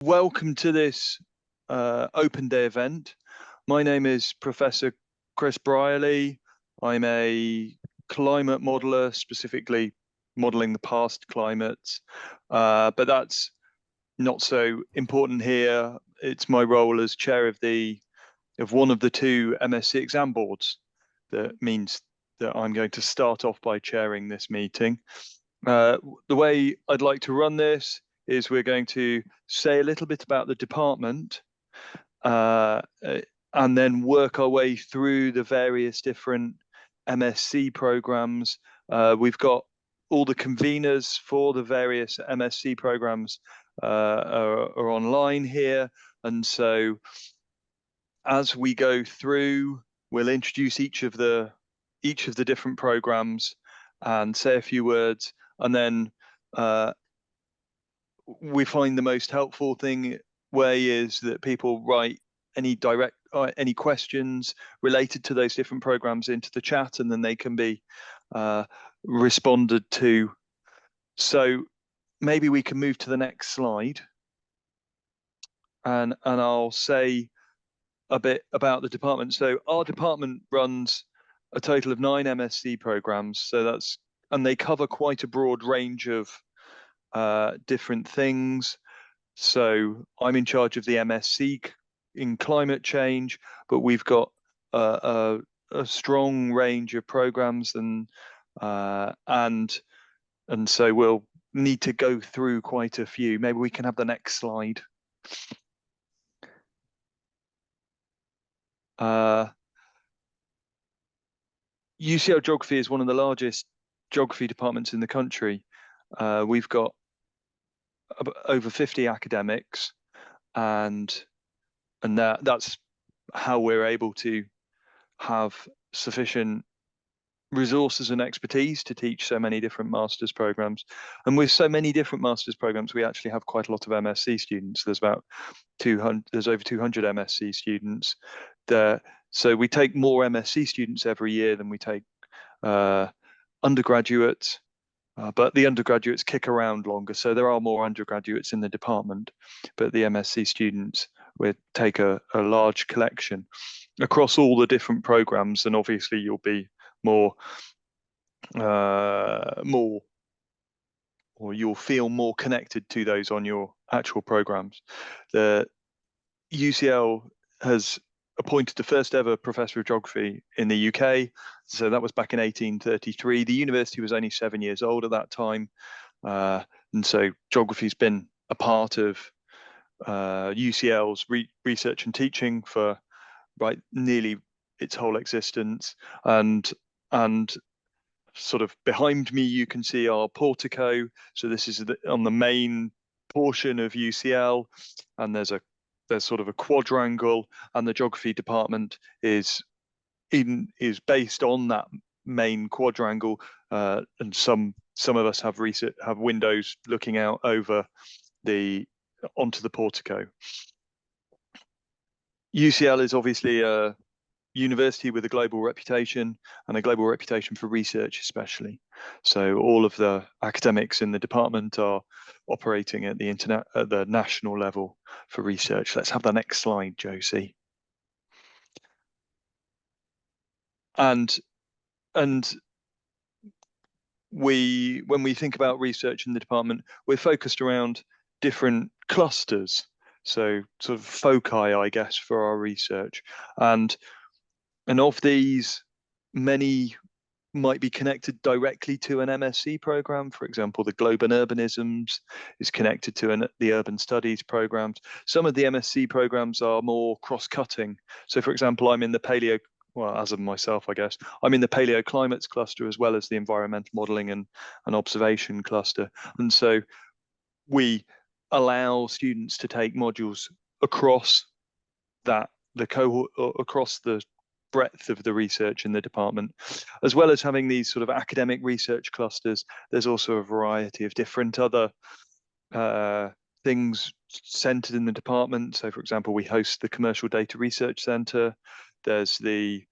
Welcome to this open day event. My name is Professor Chris Brierley. I'm a climate modeler, specifically modeling the past climates, but that's not so important here. It's my role as chair of one of the two MSc exam boards. That means that I'm going to start off by chairing this meeting. The way I'd like to run this is we're going to say a little bit about the department and then work our way through the various different MSc programs. We've got all the conveners for the various MSc programs are online here. And so as we go through, we'll introduce each of the different programs and say a few words. And then we find the most helpful way is that people write any questions related to those different programs into the chat, and then they can be responded to. So maybe we can move to the next slide, and I'll say a bit about the department. So our department runs a total of 9 MSc programs. And they cover quite a broad range of different things. So I'm in charge of the MSc in climate change, but we've got a strong range of programs, and so we'll need to go through quite a few. Maybe we can have the next slide. UCL Geography is one of the largest geography departments in the country. We've got over 50 academics, and that's how we're able to have sufficient resources and expertise to teach so many different master's programs. And with so many different master's programs, we actually have quite a lot of MSc students. There's over 200 MSc students there. So we take more MSc students every year than we take undergraduates, but the undergraduates kick around longer. So there are more undergraduates in the department, but the MSc students, we take a large collection across all the different programs, and obviously you'll be or you'll feel more connected to those on your actual programs. The UCL has appointed the first ever professor of geography in the UK. So that was back in 1833. The university was only 7 years old at that time. And so geography's been a part of UCL's research and teaching for nearly its whole existence. And sort of behind me, you can see our portico. So this is on the main portion of UCL, and there's sort of a quadrangle, and the geography department is based on that main quadrangle. And some of us have windows looking out over onto the portico. UCL is obviously a university with a global reputation, and a global reputation for research especially. So all of the academics in the department are operating at the national level for research. Let's have the next slide, Josie. And when we think about research in the department, we're focused around different clusters, so sort of foci, I guess, for our research. And of these, many might be connected directly to an MSc program. For example, the Global Urbanisms is connected to the Urban Studies programs. Some of the MSc programs are more cross-cutting. So, for example, I'm in the as of myself, I guess, I'm in the paleoclimates cluster as well as the environmental modelling and observation cluster. And so we allow students to take modules across the cohort, across the breadth of the research in the department, as well as having these sort of academic research clusters. There's also a variety of different other things centered in the department. So, for example, we host the Commercial Data Research Centre. There's the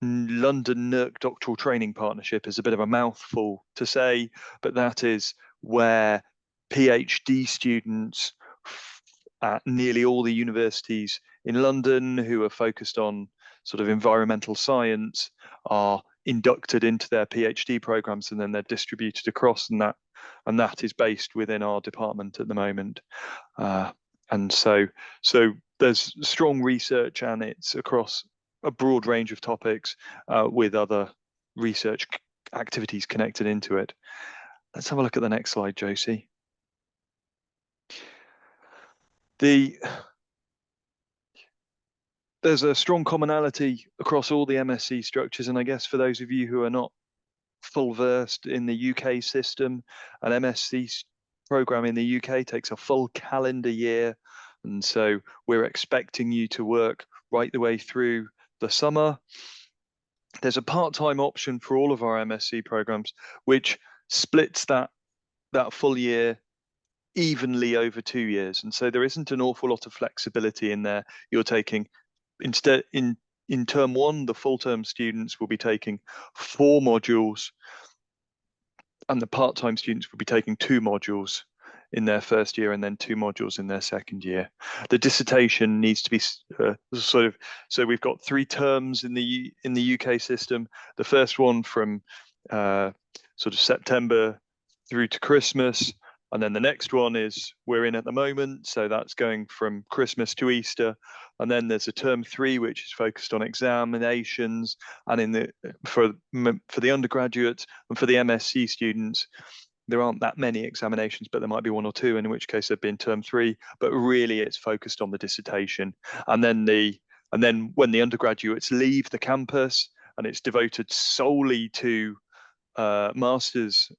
London NERC Doctoral Training Partnership. Is a bit of a mouthful to say, but that is where PhD students at nearly all the universities in London who are focused on sort of environmental science are inducted into their PhD programs, and then they're distributed across, and that is based within our department at the moment. And so there's strong research, and it's across a broad range of topics with other research activities connected into it. Let's have a look at the next slide, Josie. There's a strong commonality across all the MSc structures, and I guess for those of you who are not full versed in the UK system, an MSc program in the UK takes a full calendar year, and so we're expecting you to work right the way through the summer. There's a part-time option for all of our MSc programs, which splits that full year evenly over 2 years, and so there isn't an awful lot of flexibility in there. You're taking instead in term one, the full-term students will be taking 4 modules, and the part-time students will be taking 2 modules in their first year and then 2 modules in their second year. The dissertation needs to be so we've got 3 terms in the UK system. The first one from sort of September through to Christmas, and then the next one is we're in at the moment, so that's going from Christmas to Easter. And then there's a term 3, which is focused on examinations, and for the undergraduates and for the MSc students, there aren't that many examinations, but there might be 1 or 2, in which case they'd be in term 3. But really, it's focused on the dissertation. And then when the undergraduates leave the campus, and it's devoted solely to masters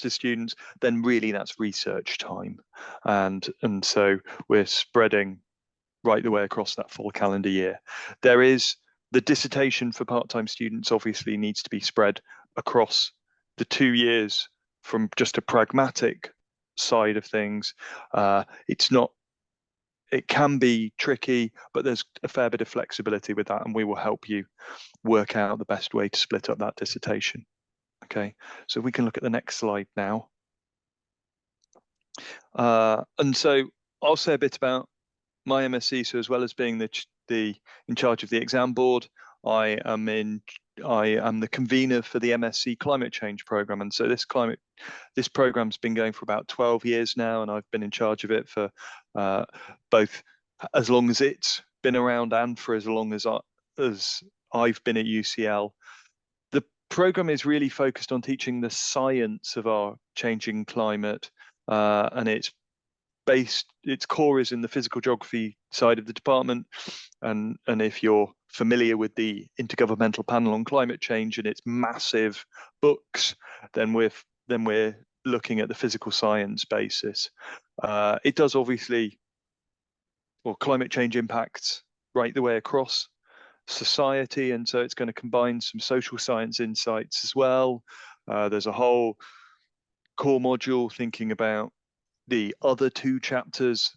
students, then really that's research time, and so we're spreading right the way across that full calendar year. There is the dissertation for part-time students obviously needs to be spread across the 2 years from just a pragmatic side of things. It can be tricky, but there's a fair bit of flexibility with that, and we will help you work out the best way to split up that dissertation. Okay, so we can look at the next slide now. And so I'll say a bit about my MSc. So as well as being in charge of the exam board, I am the convener for the MSc Climate Change program, and so this program's been going for about 12 years now, and I've been in charge of it for both as long as it's been around and for as long as I've been at UCL. The program is really focused on teaching the science of our changing climate, and its core is in the physical geography side of the department. And if you're familiar with the Intergovernmental Panel on Climate Change and its massive books, then we're looking at the physical science basis. It does obviously, climate change impacts right the way across society, and so it's going to combine some social science insights as well. There's a whole core module thinking about the other 2 chapters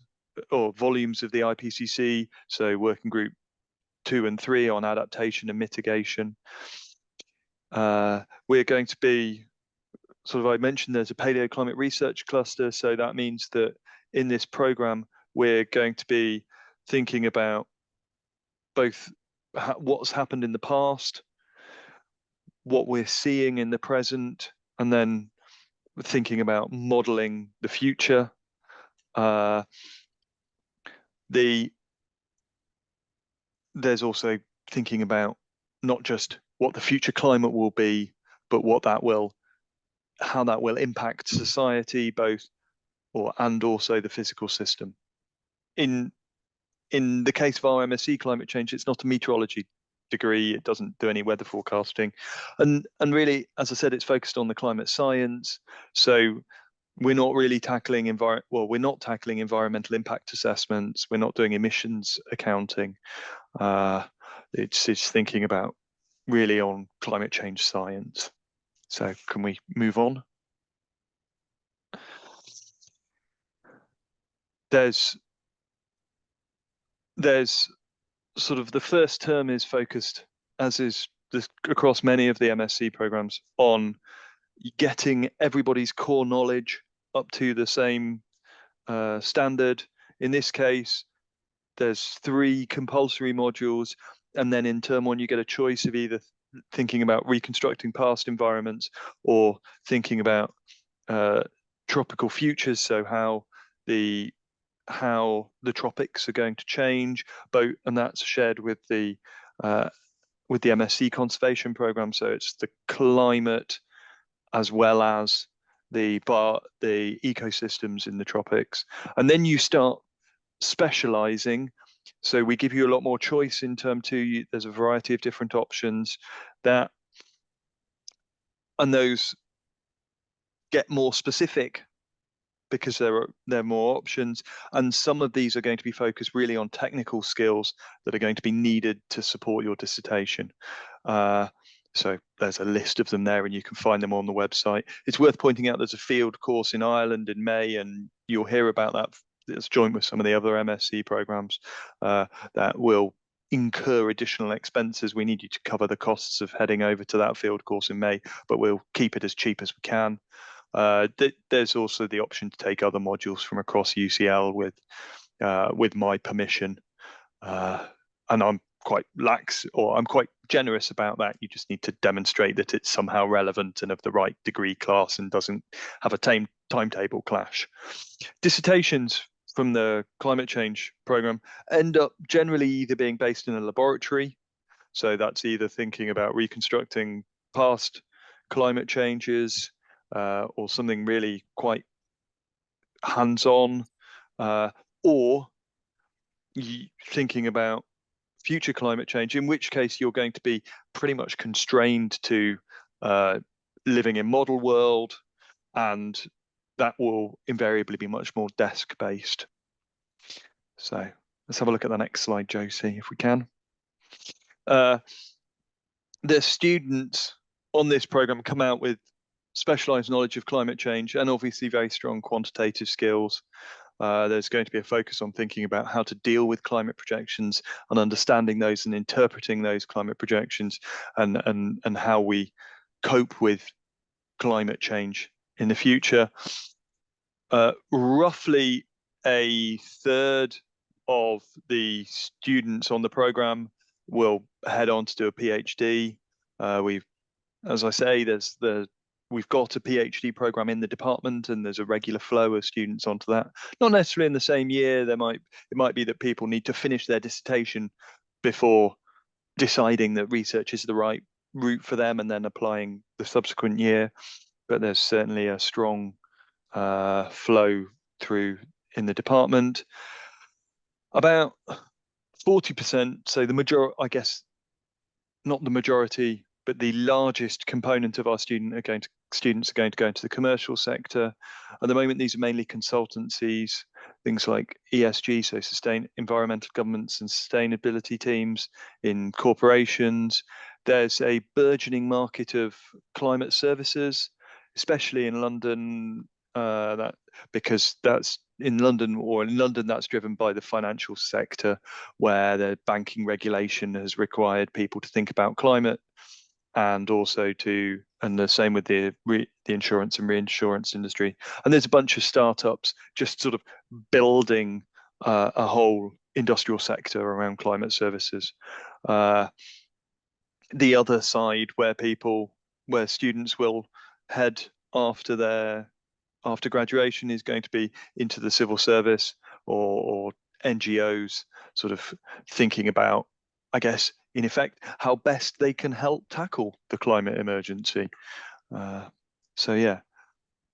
or volumes of the IPCC, so working group 2 and 3 on adaptation and mitigation. We're going to be I mentioned there's a paleoclimate research cluster, so that means that in this program we're going to be thinking about both what's happened in the past, what we're seeing in the present, and then thinking about modeling the future. There's also thinking about not just what the future climate will be, but how that will impact society, and also the physical system. In the case of our MSc Climate Change, it's not a meteorology degree. It doesn't do any weather forecasting, and really, as I said, it's focused on the climate science. So we're not really tackling environmental impact assessments. We're not doing emissions accounting. It's thinking about really on climate change science. So can we move on? There's sort of the first term is focused, as is across many of the MSc programs, on getting everybody's core knowledge up to the same standard. In this case, there's 3 compulsory modules, and then in term 1 you get a choice of either thinking about reconstructing past environments or thinking about tropical futures, so how the tropics are going to change, and that's shared with the MSc conservation program. So it's the climate as well as the ecosystems in the tropics, and then you start specializing. So we give you a lot more choice in term 2. There's a variety of different options and those get more specific because there are more options, and some of these are going to be focused really on technical skills that are going to be needed to support your dissertation. So there's a list of them there, and you can find them on the website. It's worth pointing out there's a field course in Ireland in May, and you'll hear about that. It's joined with some of the other MSc programs that will incur additional expenses. We need you to cover the costs of heading over to that field course in May, but we'll keep it as cheap as we can. There's also the option to take other modules from across UCL with my permission, and I'm quite lax, or I'm quite generous about that. You just need to demonstrate that it's somehow relevant and of the right degree class and doesn't have a timetable clash. Dissertations from the climate change program end up generally either being based in a laboratory, so that's either thinking about reconstructing past climate changes, or something really quite hands-on, or thinking about future climate change, in which case you're going to be pretty much constrained to living in model world, and that will invariably be much more desk-based. So let's have a look at the next slide, Josie, if we can. The students on this program come out with specialized knowledge of climate change and obviously very strong quantitative skills. There's going to be a focus on thinking about how to deal with climate projections and understanding those and interpreting those climate projections, and how we cope with climate change in the future. Roughly a third of the students on the program will head on to do a PhD. As I say, we've got a PhD program in the department, and there's a regular flow of students onto that. Not necessarily in the same year. It might be that people need to finish their dissertation before deciding that research is the right route for them and then applying the subsequent year. But there's certainly a strong flow through in the department. About 40%, so the majority, I guess, not the majority, but the largest component of our students are going to go into the commercial sector. At the moment, these are mainly consultancies, things like ESG, so environmental governance and sustainability teams in corporations. There's a burgeoning market of climate services, especially in London, because that's in London that's driven by the financial sector, where the banking regulation has required people to think about climate, and also and the same with the insurance and reinsurance industry. And there's a bunch of startups just sort of building a whole industrial sector around climate services. The other side, where students will head after graduation, is going to be into the civil service or NGOs, sort of thinking about, I guess, in effect, how best they can help tackle the climate emergency. So yeah,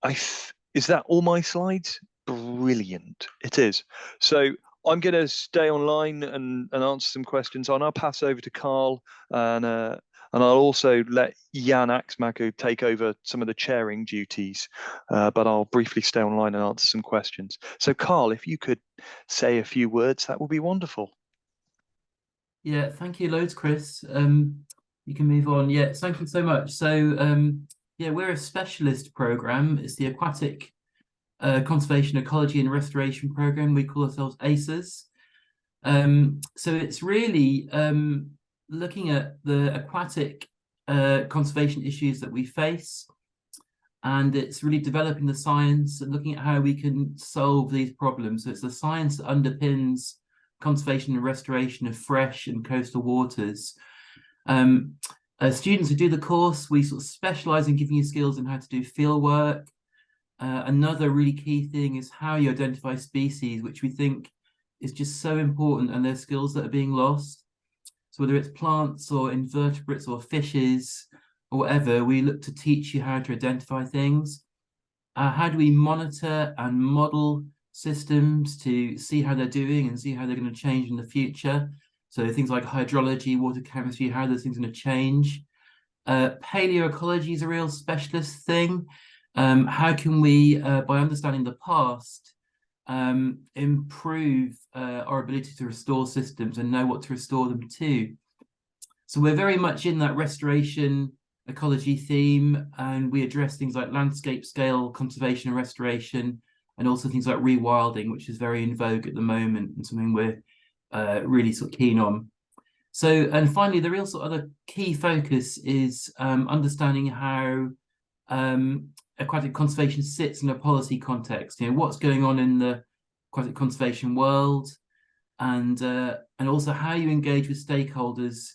is that all my slides? Brilliant, it is. So I'm going to stay online and answer some questions. I'll now pass over to Carl, and I'll also let Jan Axmaku take over some of the chairing duties, but I'll briefly stay online and answer some questions. So Carl, if you could say a few words, that would be wonderful. Yeah, thank you loads, Chris. You can move on. Yeah, thank you so much. So yeah, we're a specialist program. It's the Aquatic Conservation, Ecology and Restoration program. We call ourselves ACES. So it's really looking at the aquatic conservation issues that we face, and it's really developing the science and looking at how we can solve these problems. So it's the science that underpins conservation and restoration of fresh and coastal waters. Students who do the course, we sort of specialize in giving you skills in how to do field work. Another really key thing is how you identify species, which we think is just so important, and they're skills that are being lost. So whether it's plants or invertebrates or fishes or whatever, we look to teach you how to identify things. How do we monitor and model systems to see how they're doing and see how they're going to change in the future? So things like hydrology, water chemistry, how those things are going to change. Paleoecology is a real specialist thing. How can we, by understanding the past, improve our ability to restore systems and know what to restore them to? So we're very much in that restoration ecology theme, and we address things like landscape scale conservation and restoration, and also things like rewilding, which is very in vogue at the moment and something we're really sort of keen on. So, and finally, the real sort of other key focus is understanding how aquatic conservation sits in a policy context. You know, what's going on in the aquatic conservation world, and also how you engage with stakeholders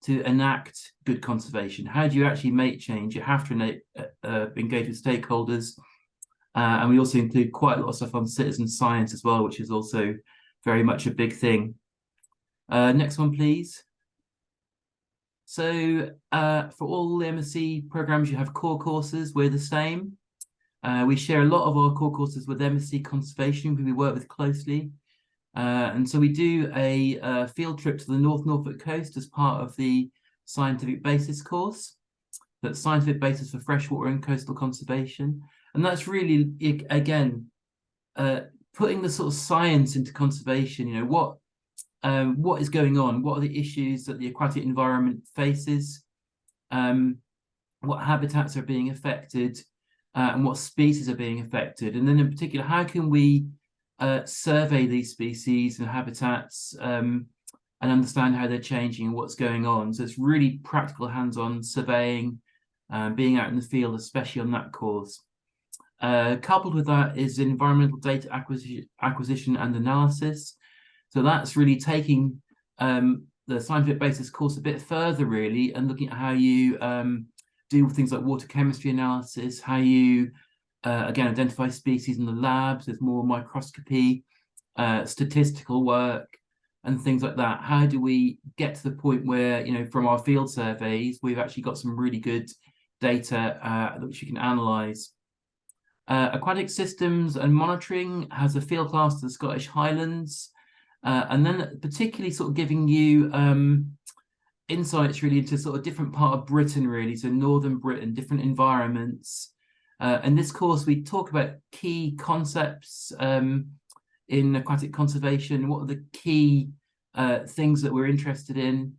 to enact good conservation. How do you actually make change? You have to engage with stakeholders, and we also include quite a lot of stuff on citizen science as well, which is also very much a big thing. Next one, please. So for all the MSc programs, you have core courses. We're the same. We share a lot of our core courses with MSc Conservation, who we work with closely. And so we do a field trip to the North Norfolk coast as part of the scientific basis course. That's scientific basis for freshwater and coastal conservation. And that's really, again, putting the sort of science into conservation. You know, what is going on? What are the issues that the aquatic environment faces? What habitats are being affected, and what species are being affected? And then in particular, how can we survey these species and habitats and understand how they're changing and what's going on? So it's really practical hands-on surveying, being out in the field, especially on that course. Coupled with that is environmental data acquisition and analysis. So that's really taking the scientific basis course a bit further, really, and looking at how you do things like water chemistry analysis, how you, again, identify species in the labs. There's more microscopy, statistical work, and things like that. How do we get to the point where, you know, from our field surveys, we've actually got some really good data which you can analyse. Aquatic systems and monitoring has a field class to the Scottish Highlands. And then particularly sort of giving you insights really into sort of different part of Britain, really, so Northern Britain, different environments. In this course, we talk about key concepts in aquatic conservation, what are the key things that we're interested in,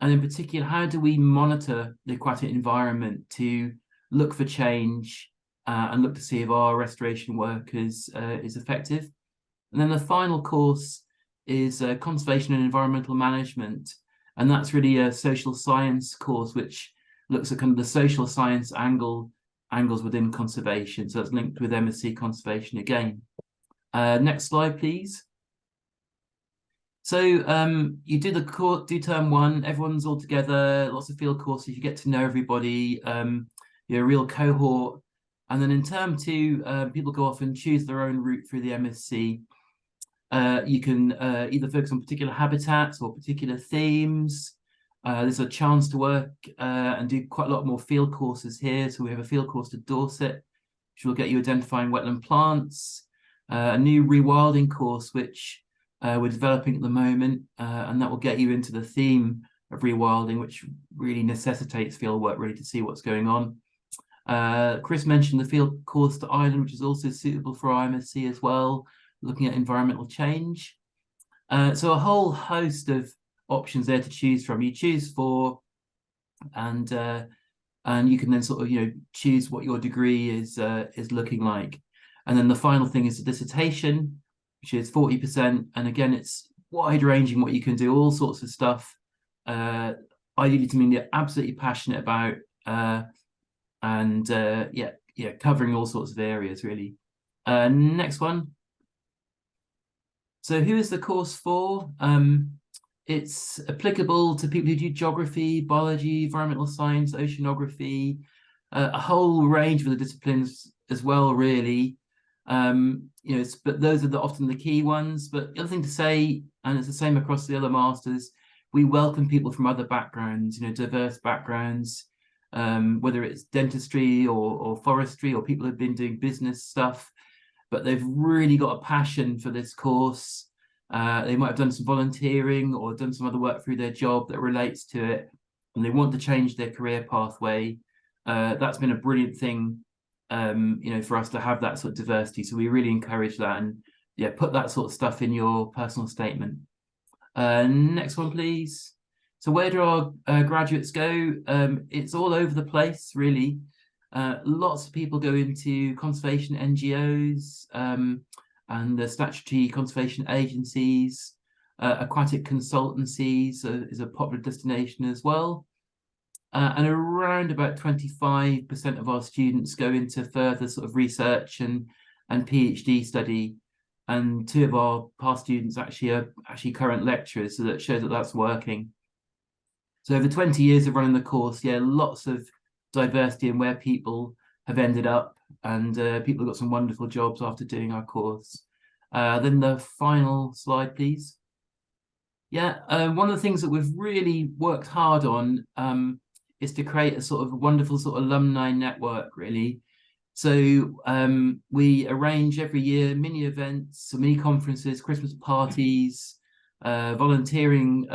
and in particular, how do we monitor the aquatic environment to look for change and look to see if our restoration work is effective. And then the final course is conservation and environmental management, and that's really a social science course which looks at kind of the social science angles within conservation. So it's linked with MSc Conservation again. Next slide, please. So you do term one, everyone's all together, lots of field courses, you get to know everybody, you're a real cohort. And then in term two, people go off and choose their own route through the MSc. You can either focus on particular habitats or particular themes. There's a chance to work and do quite a lot more field courses here. So we have a field course to Dorset, which will get you identifying wetland plants, a new rewilding course, which we're developing at the moment, and that will get you into the theme of rewilding, which really necessitates field work really to see what's going on. Chris mentioned the field course to Ireland, which is also suitable for our MSc as well, looking at environmental change. So a whole host of options there to choose from. You choose four, and you can then sort of choose what your degree is looking like. And then the final thing is the dissertation, which is 40%. And again, it's wide ranging what you can do, all sorts of stuff. Ideally, to mean you're absolutely passionate about, and yeah, yeah, covering all sorts of areas really. Next one. So who is the course for? It's applicable to people who do geography, biology, environmental science, oceanography, a whole range of the disciplines as well, really. You know, but those are often the key ones. But the other thing to say, and it's the same across the other masters, we welcome people from other backgrounds, you know, diverse backgrounds, whether it's dentistry or forestry or people who've been doing business stuff, but they've really got a passion for this course. They might have done some volunteering or done some other work through their job that relates to it, and they want to change their career pathway. That's been a brilliant thing, you know, for us to have that sort of diversity. So we really encourage that, and yeah, put that sort of stuff in your personal statement. Next one, please. So where do our graduates go? It's all over the place, really. Lots of people go into conservation NGOs, and the statutory conservation agencies, aquatic consultancies is a popular destination as well. And around about 25% of our students go into further sort of research and PhD study. And 2 of our past students are current lecturers, so that shows that that's working. So over 20 years of running the course, yeah, lots of diversity in where people have ended up, and people have got some wonderful jobs after doing our course. Then the final slide, please. Yeah, one of the things that we've really worked hard on is to create a sort of wonderful sort of alumni network, really. So we arrange every year mini events, mini conferences, Christmas parties, volunteering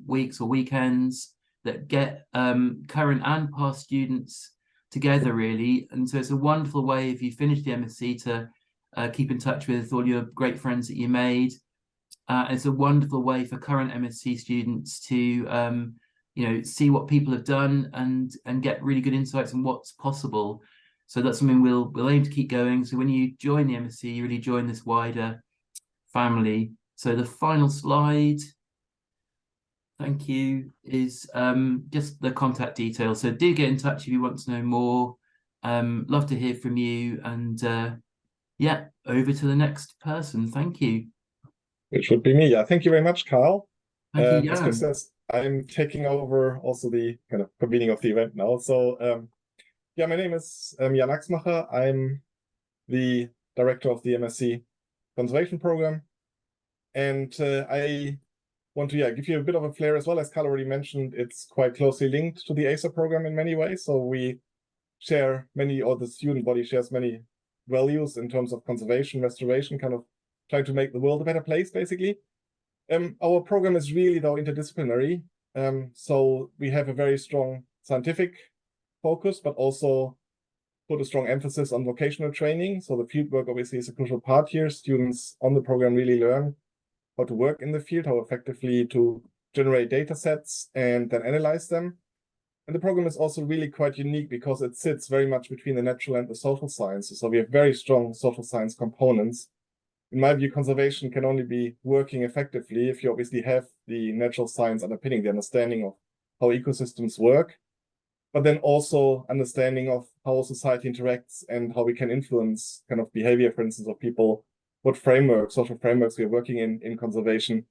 weeks or weekends that get current and past students together, really. And so it's a wonderful way, if you finish the MSc, to keep in touch with all your great friends that you made. It's a wonderful way for current MSc students to you know, see what people have done and get really good insights on what's possible. So that's something we'll aim to keep going. So when you join the MSc, you really join this wider family. So the final slide, thank you, is just the contact details. So do get in touch if you want to know more. Love to hear from you. And yeah, over to the next person. Thank you. Which would be me. Yeah, thank you very much, Carl. Thank you, as Chris Jan. says, I'm taking over also the kind of convening of the event now. So yeah, my name is Jan Axmacher. I'm the director of the MSc Conservation Program. And I want to give you a bit of a flair as well. As Carl already mentioned, it's quite closely linked to the ACER program in many ways. So we share many, or the student body shares many values in terms of conservation, restoration, kind of trying to make the world a better place, basically. Our program is really, though, interdisciplinary. So we have a very strong scientific focus, but also put a strong emphasis on vocational training. So the fieldwork obviously is a crucial part here. Students on the program really learn how to work in the field, how effectively to generate data sets and then analyze them. And the program is also really quite unique because it sits very much between the natural and the social sciences. So we have very strong social science components. In my view, conservation can only be working effectively if you obviously have the natural science underpinning, the understanding of how ecosystems work, but then also understanding of how society interacts and how we can influence kind of behavior, for instance, of people, what frameworks, social frameworks we are working in conservation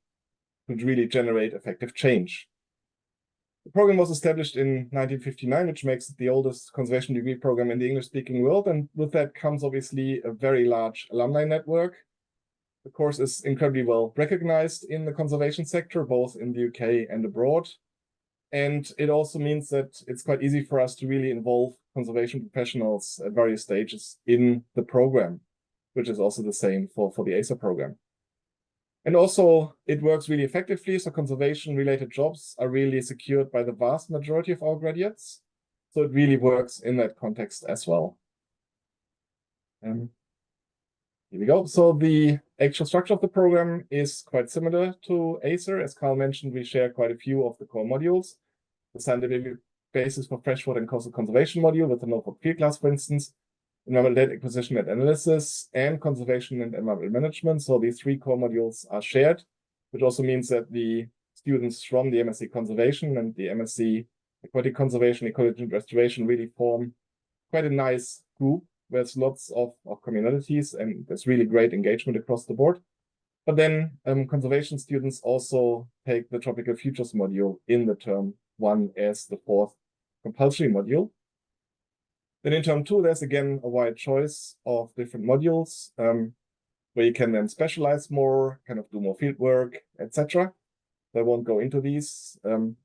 could really generate effective change. The program was established in 1959, which makes it the oldest conservation degree program in the English-speaking world. And with that comes obviously a very large alumni network. The course is incredibly well recognized in the conservation sector, both in the UK and abroad. And it also means that it's quite easy for us to really involve conservation professionals at various stages in the program, which is also the same for the ACER program. And also, it works really effectively. So conservation-related jobs are really secured by the vast majority of our graduates. So it really works in that context as well. Here we go. So the actual structure of the program is quite similar to ACER. As Carl mentioned, we share quite a few of the core modules. The scientific basis for freshwater and coastal conservation module with the Norfolk field glass, for instance, environmental data acquisition and analysis, and conservation and environmental management. So these 3 core modules are shared, which also means that the students from the MSc Conservation and the MSc Aquatic Conservation, Ecology and Restoration really form quite a nice group there's lots of commonalities and there's really great engagement across the board. But then conservation students also take the Tropical Futures module in the term 1 as the 4th compulsory module. Then in term 2, there's again a wide choice of different modules where you can then specialize more, kind of do more field work, etc. I won't go into these. And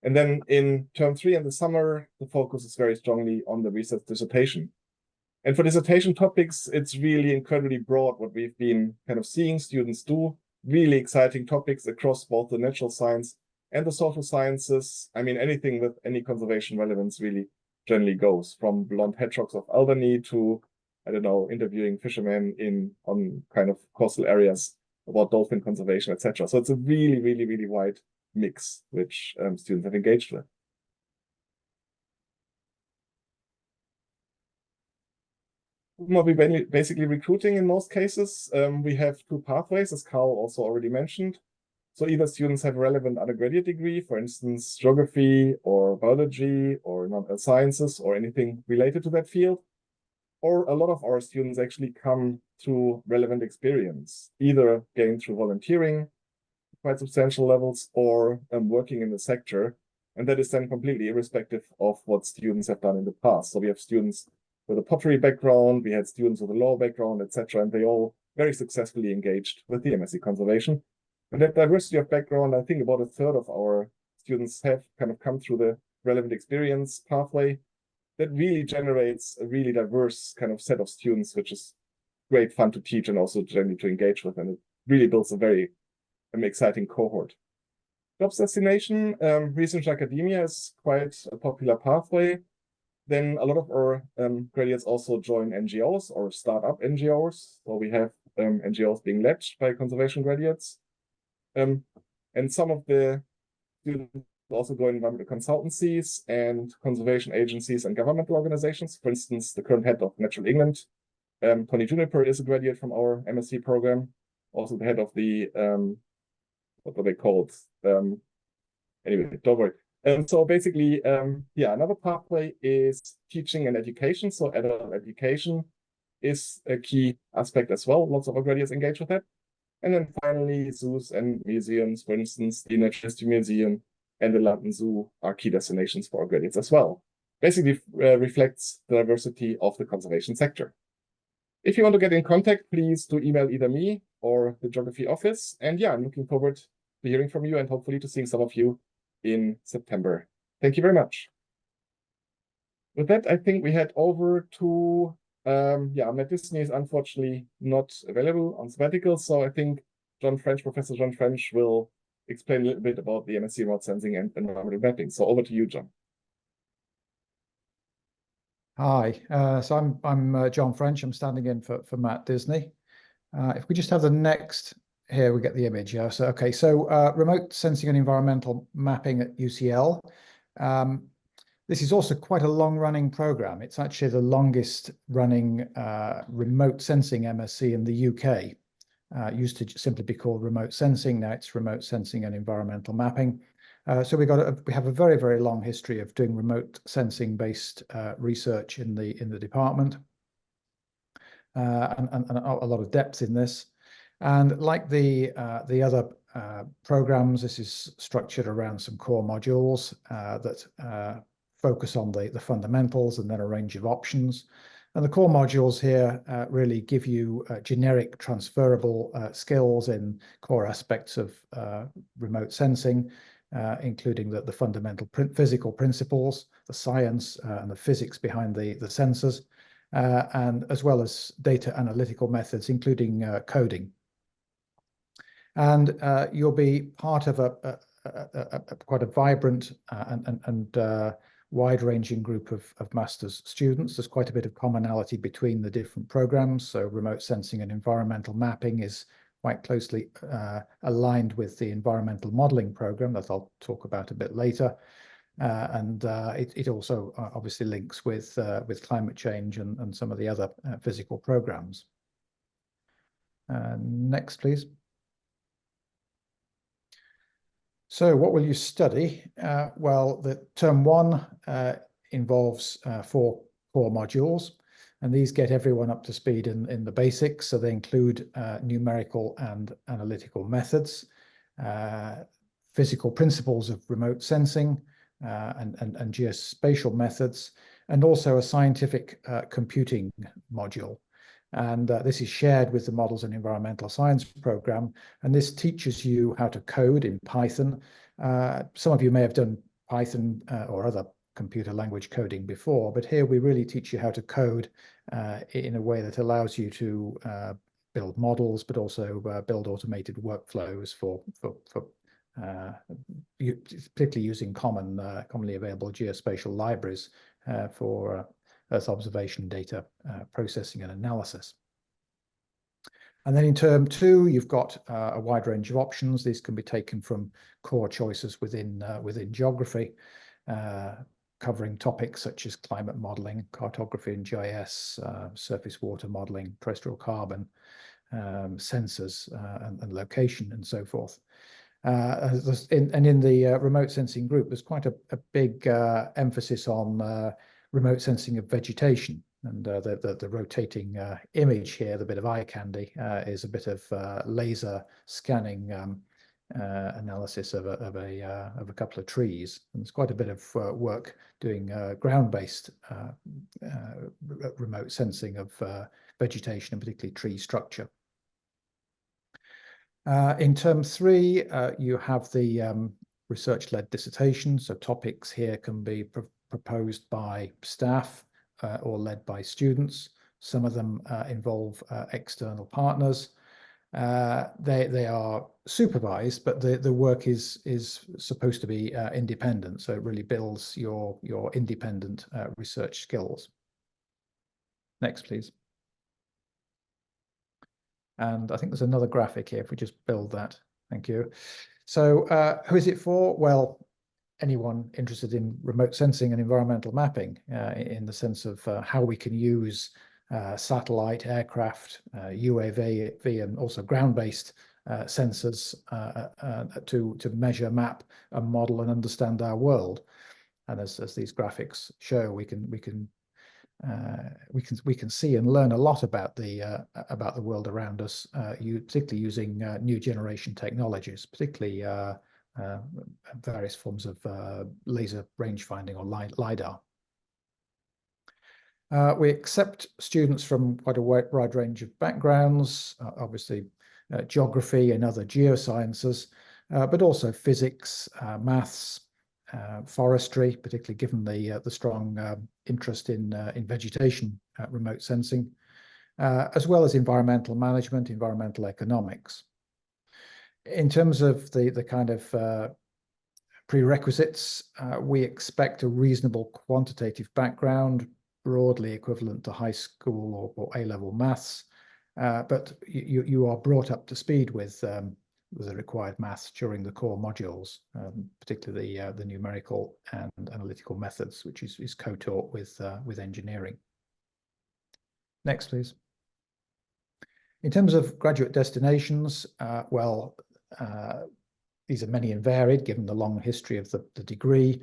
then in term 3 in the summer, the focus is very strongly on the research dissertation. And for dissertation topics, it's really incredibly broad what we've been kind of seeing students do. Really exciting topics across both the natural science and the social sciences. I mean, anything with any conservation relevance really generally goes, from blonde hedgehogs of Albany to, I don't know, interviewing fishermen on kind of coastal areas about dolphin conservation, etc. So it's a really, really, really wide mix which students have engaged with. We'll be basically recruiting in most cases. We have 2 pathways, as Carl also already mentioned. So either students have a relevant undergraduate degree, for instance, geography or biology or sciences or anything related to that field. Or a lot of our students actually come through relevant experience, either gained through volunteering, quite substantial levels, or working in the sector. And that is then completely irrespective of what students have done in the past. So we have students with a pottery background, we had students with a law background, etc., and they all very successfully engaged with the MSc Conservation. And that diversity of background, I think about a third of our students have kind of come through the relevant experience pathway. That really generates a really diverse kind of set of students, which is great fun to teach and also generally to engage with. And it really builds a very exciting cohort. Jobs destination, research academia is quite a popular pathway. Then a lot of our graduates also join NGOs or start up NGOs. So we have NGOs being led by conservation graduates. And some of the students also go in environmental consultancies and conservation agencies and governmental organizations. For instance, the current head of Natural England, Tony Juniper, is a graduate from our MSc program. Also the head of the, what were they called? Anyway, don't worry. So basically, another pathway is teaching and education. So adult education is a key aspect as well. Lots of our graduates engage with that. And then finally, zoos and museums, for instance, the Natural History Museum and the London Zoo are key destinations for our graduates as well. Basically reflects the diversity of the conservation sector. If you want to get in contact, please do email either me or the geography office. And yeah, I'm looking forward to hearing from you and hopefully to seeing some of you in September. Thank you very much. With that, I think we head over to, Matt Disney is unfortunately not available on sabbatical, so I think Professor John French will explain a little bit about the MSc remote sensing and environmental mapping. So over to you, John. Hi, so I'm John French. I'm standing in for Matt Disney. If we just have the next, here we get the image. Yeah. So okay. So remote sensing and environmental mapping at UCL. This is also quite a long-running program. It's actually the longest-running remote sensing MSc in the UK. Used to simply be called remote sensing. Now it's remote sensing and environmental mapping. So we have a very, very long history of doing remote sensing-based research in the department, and a lot of depth in this. And like the other programs, this is structured around some core modules that focus on the fundamentals and then a range of options. And the core modules here really give you generic transferable skills in core aspects of remote sensing, including the fundamental physical principles, the science and the physics behind the sensors, and as well as data analytical methods, including coding. And you'll be part of quite a vibrant and wide-ranging group of master's students. There's quite a bit of commonality between the different programs. So remote sensing and environmental mapping is quite closely aligned with the environmental modeling program that I'll talk about a bit later. And it also obviously links with climate change and some of the other physical programs. Next, please. So what will you study? Well, the term 1 involves 4 core modules. And these get everyone up to speed in the basics. So they include numerical and analytical methods, physical principles of remote sensing, and geospatial methods, and also a scientific computing module. And this is shared with the Models and Environmental Science program. And this teaches you how to code in Python. Some of you may have done Python or other computer language coding before, but here we really teach you how to code in a way that allows you to build models, but also build automated workflows for particularly using commonly available geospatial libraries for Earth observation data processing and analysis. And then in term 2, you've got a wide range of options. These can be taken from core choices within geography, covering topics such as climate modeling, cartography and GIS, surface water modeling, terrestrial carbon, sensors and location, and so forth. And in the remote sensing group, there's quite a big emphasis on remote sensing of vegetation. And the rotating image here, the bit of eye candy, is a bit of laser scanning analysis of a couple of trees. And there's quite a bit of work doing ground-based remote sensing of vegetation, and particularly tree structure. In term 3, you have the research-led dissertation. So topics here can be proposed by staff or led by students. Some of them involve external partners. They are supervised, but the work is supposed to be independent. So it really builds your independent research skills. Next, please. And I think there's another graphic here, if we just build that. Thank you. So who is it for? Well, anyone interested in remote sensing and environmental mapping, in the sense of how we can use satellite, aircraft, UAV, and also ground-based sensors to measure, map, and model and understand our world. And as these graphics show, we can see and learn a lot about the world around us, particularly using new generation technologies, particularly various forms of laser range finding or LiDAR. We accept students from quite a wide range of backgrounds, obviously geography and other geosciences, but also physics, maths, forestry, particularly given the strong interest in vegetation remote sensing, as well as environmental management, environmental economics. In terms of the kind of prerequisites, we expect a reasonable quantitative background, broadly equivalent to high school or A-level maths, but you are brought up to speed with the required maths during the core modules, particularly the numerical and analytical methods, which is co-taught with engineering. Next, please. In terms of graduate destinations, well, these are many and varied, given the long history of the degree.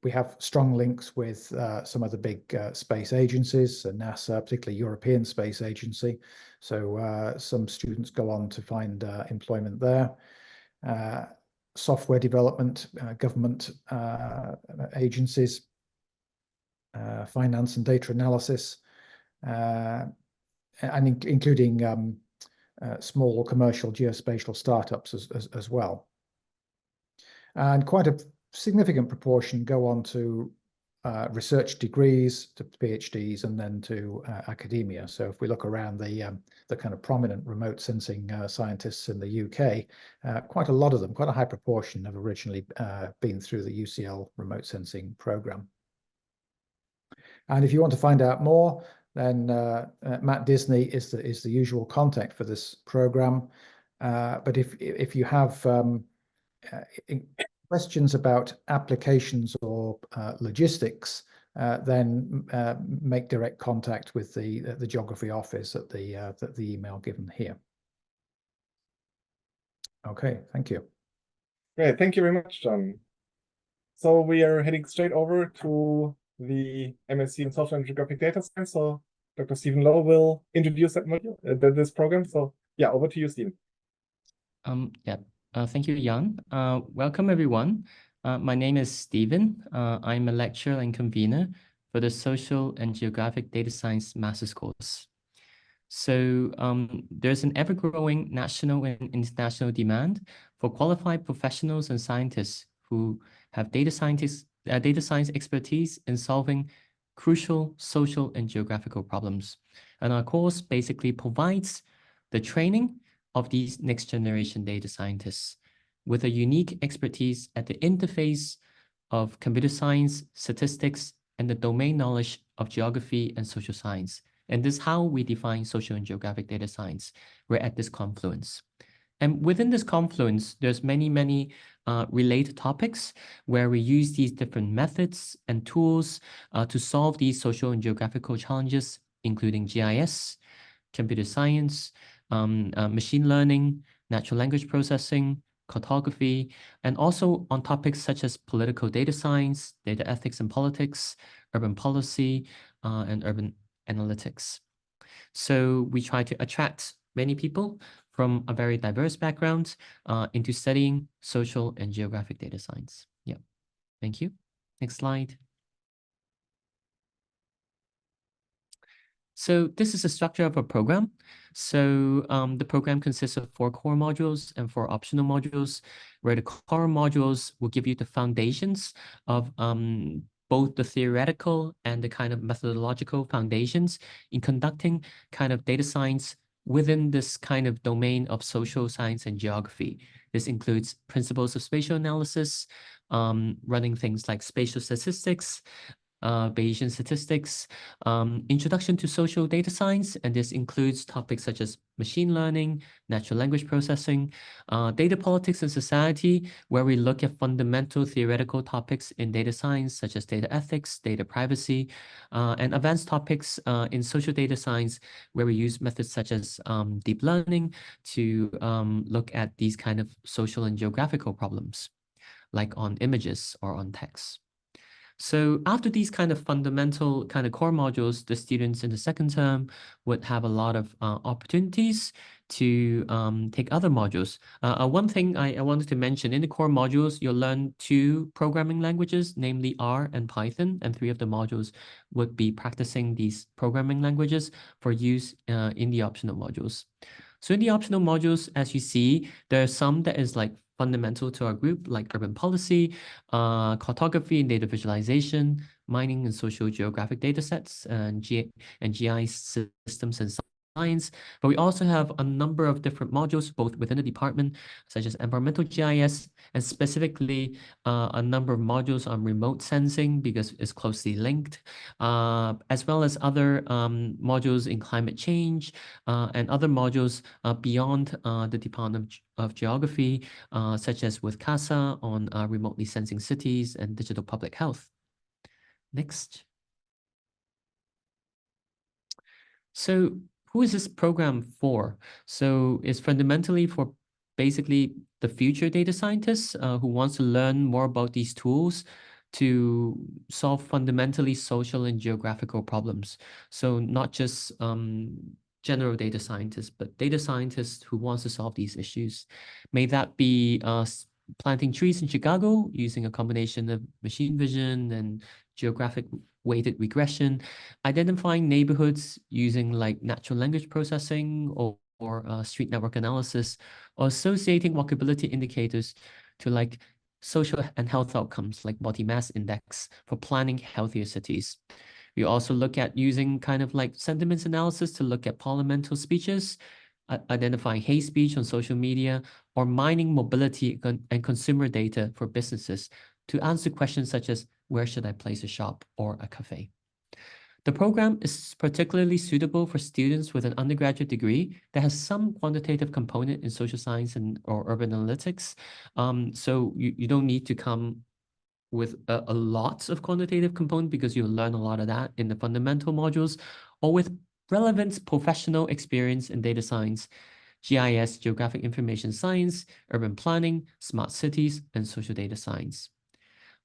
We have strong links with some of the big space agencies, so NASA, particularly European Space Agency. So some students go on to find employment there. Software development, government agencies, finance and data analysis, and including small commercial geospatial startups as well. And quite a significant proportion go on to research degrees, to PhDs, and then to academia. So if we look around the kind of prominent remote sensing scientists in the UK, quite a lot of them, quite a high proportion, have originally been through the UCL remote sensing program. And if you want to find out more, then Matt Disney is the usual contact for this program. But if you have questions about applications or logistics, then make direct contact with the geography office at the email given here. Okay, thank you. Great, thank you very much, John. So we are heading straight over to the MSc in Social and Geographic Data Science. So Dr. Stephen Lowe will introduce that module, this program. So yeah, over to you, Stephen. Thank you, Jan. Welcome, everyone. My name is Stephen. I'm a lecturer and convener for the Social and Geographic Data Science Master's course. So there's an ever-growing national and international demand for qualified professionals and scientists who have data science expertise in solving crucial social and geographical problems. And our course basically provides the training of these next generation data scientists with a unique expertise at the interface of computer science, statistics, and the domain knowledge of geography and social science. And this is how we define social and geographic data science. We're at this confluence. And within this confluence, there's many related topics where we use these different methods and tools to solve these social and geographical challenges, including GIS, computer science, machine learning, natural language processing, cartography, and also on topics such as political data science, data ethics and politics, urban policy, and urban analytics. So we try to attract many people from a very diverse background into studying social and geographic data science. Yeah, thank you. Next slide. So this is the structure of a program. So the program consists of 4 core modules and 4 optional modules, where the core modules will give you the foundations of both the theoretical and the kind of methodological foundations in conducting kind of data science within this kind of domain of social science and geography. This includes principles of spatial analysis, running things like spatial statistics, Bayesian statistics, introduction to social data science, and this includes topics such as machine learning, natural language processing, data politics and society, where we look at fundamental theoretical topics in data science, such as data ethics, data privacy, and advanced topics in social data science, where we use methods such as deep learning to look at these kind of social and geographical problems, like on images or on text. So after these kind of fundamental kind of core modules, the students in the second term would have a lot of opportunities to take other modules. One thing I wanted to mention, in the core modules, you'll learn 2 programming languages, namely R and Python, and 3 of the modules would be practicing these programming languages for use in the optional modules. So in the optional modules, as you see, there are some that is like fundamental to our group, like urban policy, cartography and data visualization, mining and social geographic data sets, and GIS systems and science. But we also have a number of different modules, both within the department, such as environmental GIS, and specifically a number of modules on remote sensing because it's closely linked, as well as other modules in climate change, and other modules beyond the Department of Geography, such as with CASA on remotely sensing cities and digital public health. Next. So who is this program for? So it's fundamentally for basically the future data scientists who wants to learn more about these tools to solve fundamentally social and geographical problems. So not just general data scientists, but data scientists who wants to solve these issues. May that be planting trees in Chicago using a combination of machine vision and geographic weighted regression, identifying neighborhoods using like natural language processing or street network analysis, or associating walkability indicators to like social and health outcomes like body mass index for planning healthier cities. We also look at using kind of like sentiments analysis to look at parliamentary speeches, identifying hate speech on social media, or mining mobility and consumer data for businesses to answer questions such as, where should I place a shop or a cafe? The program is particularly suitable for students with an undergraduate degree that has some quantitative component in social science or urban analytics. So you don't need to come with a lot of quantitative component because you'll learn a lot of that in the fundamental modules, or with relevant professional experience in data science, GIS, geographic information science, urban planning, smart cities, and social data science.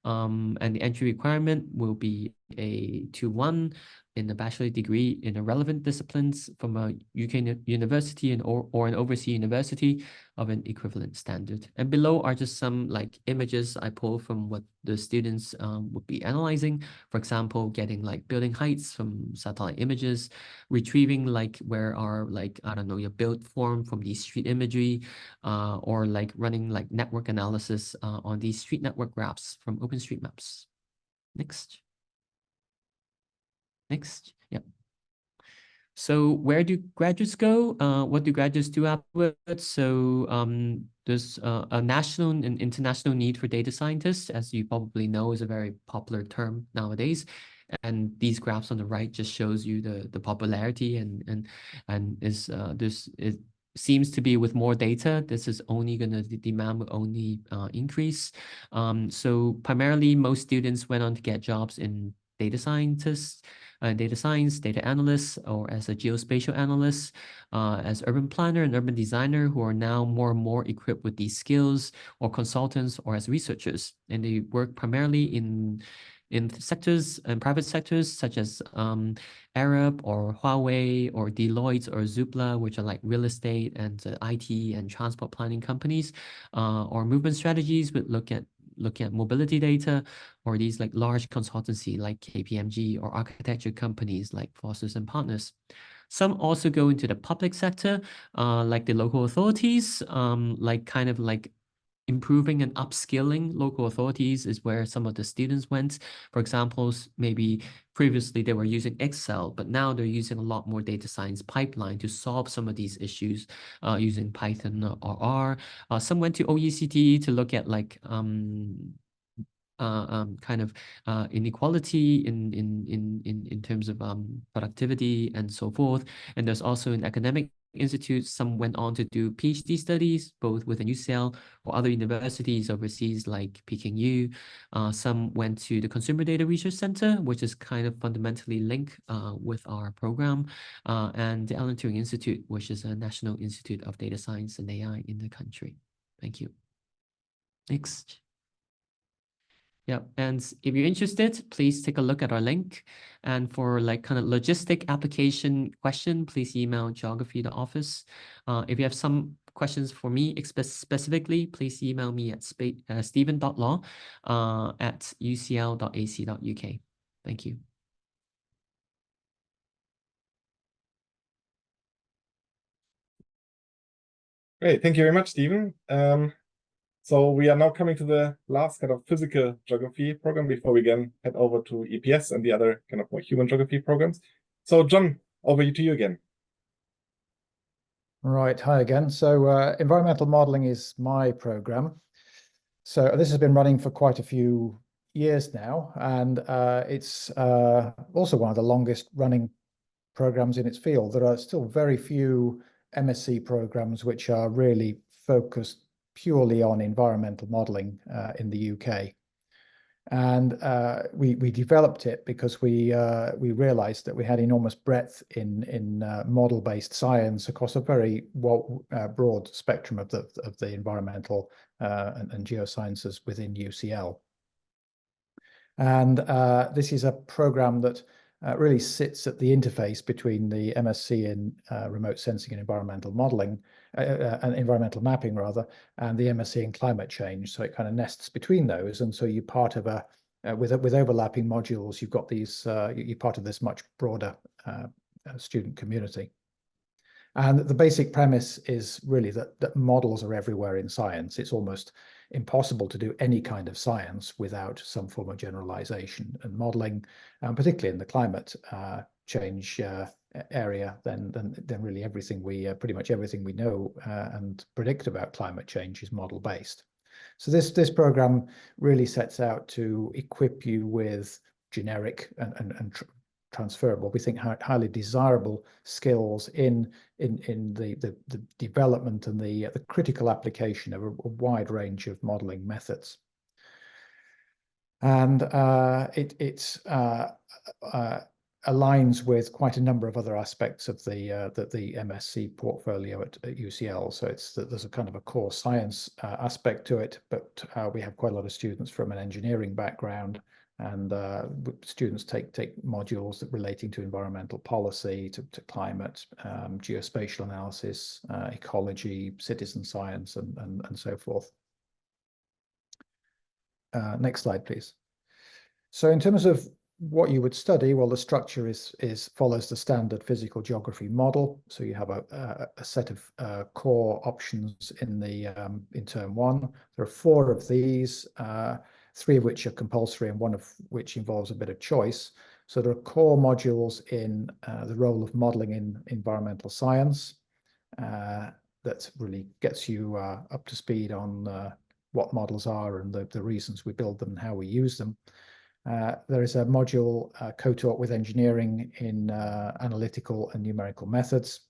And the entry requirement will be a 2-1 in a bachelor degree in a relevant disciplines from a UK university or an overseas university of an equivalent standard. And below are just some like images I pulled from what the students would be analyzing. For example, getting like building heights from satellite images, retrieving like where are like, I don't know, your build form from the street imagery, or like running like network analysis on these street network graphs from OpenStreetMaps. Next. Next. Yeah. So where do graduates go? What do graduates do afterwards? So there's a national and international need for data scientists, as you probably know, is a very popular term nowadays. And these graphs on the right just shows you the popularity and is it seems to be with more data, this is only gonna, the demand will only increase. So primarily most students went on to get jobs in data scientists, data science, data analysts, or as a geospatial analyst, as urban planner and urban designer, who are now more and more equipped with these skills, or consultants, or as researchers. And they work primarily in sectors and private sectors such as Arab or Huawei or Deloitte or Zoopla, which are like real estate and IT and transport planning companies, or movement strategies would look at mobility data, or these like large consultancy like KPMG, or architecture companies like Fosters and Partners. Some also go into the public sector, like the local authorities, like kind of like improving and upskilling local authorities is where some of the students went. For example, maybe previously they were using Excel, but now they're using a lot more data science pipeline to solve some of these issues using Python or R. Some went to OECD to look at like kind of inequality in terms of productivity and so forth. And there's also an academic institutes. Some went on to do PhD studies, both within UCL or other universities overseas like Peking U. Some went to the Consumer Data Research Center, which is kind of fundamentally linked with our program, and the Alan Turing Institute, which is a National Institute of Data Science and AI in the country. Thank you. Next. Yeah, and if you're interested, please take a look at our link. And for like kind of logistic application question, please email geography.office. If you have some questions for me specifically, please email me at stephen.law at ucl.ac.uk. Thank you. Great, thank you very much, Stephen. So we are now coming to the last kind of physical geography program before we again head over to EPS and the other kind of more human geography programs. So John, over to you again. Right, hi again. So environmental modeling is my program. So this has been running for quite a few years now, and it's also one of the longest running programs in its field. There are still very few MSc programs which are really focused purely on environmental modeling in the UK. And we developed it because we realized that we had enormous breadth in model-based science across a very broad spectrum of the environmental and geosciences within UCL. And this is a program that really sits at the interface between the MSc in remote sensing and environmental modeling, and environmental mapping rather, and the MSc in climate change. So it kind of nests between those, and so you're part of a with overlapping modules. You've got these. You're part of this much broader student community. And the basic premise is really that models are everywhere in science. It's almost impossible to do any kind of science without some form of generalization, and modeling, particularly in the climate change area, then really everything pretty much everything we know and predict about climate change is model based. So this program really sets out to equip you with generic and transferable, we think highly desirable skills in the development and the critical application of a wide range of modeling methods. And it aligns with quite a number of other aspects of the MSc portfolio at UCL. So there's a kind of a core science aspect to it, but we have quite a lot of students from an engineering background, And students take modules that relating to environmental policy, to climate, geospatial analysis, ecology, citizen science, and so forth. Next slide, please. So in terms of what you would study, well, the structure follows the standard physical geography model. So you have a set of core options in term one. There are 4 of these, 3 of which are compulsory and 1 of which involves a bit of choice. So there are core modules in the role of modeling in environmental science that really gets you up to speed on what models are and the reasons we build them and how we use them. There is a module co-taught with engineering in analytical and numerical methods.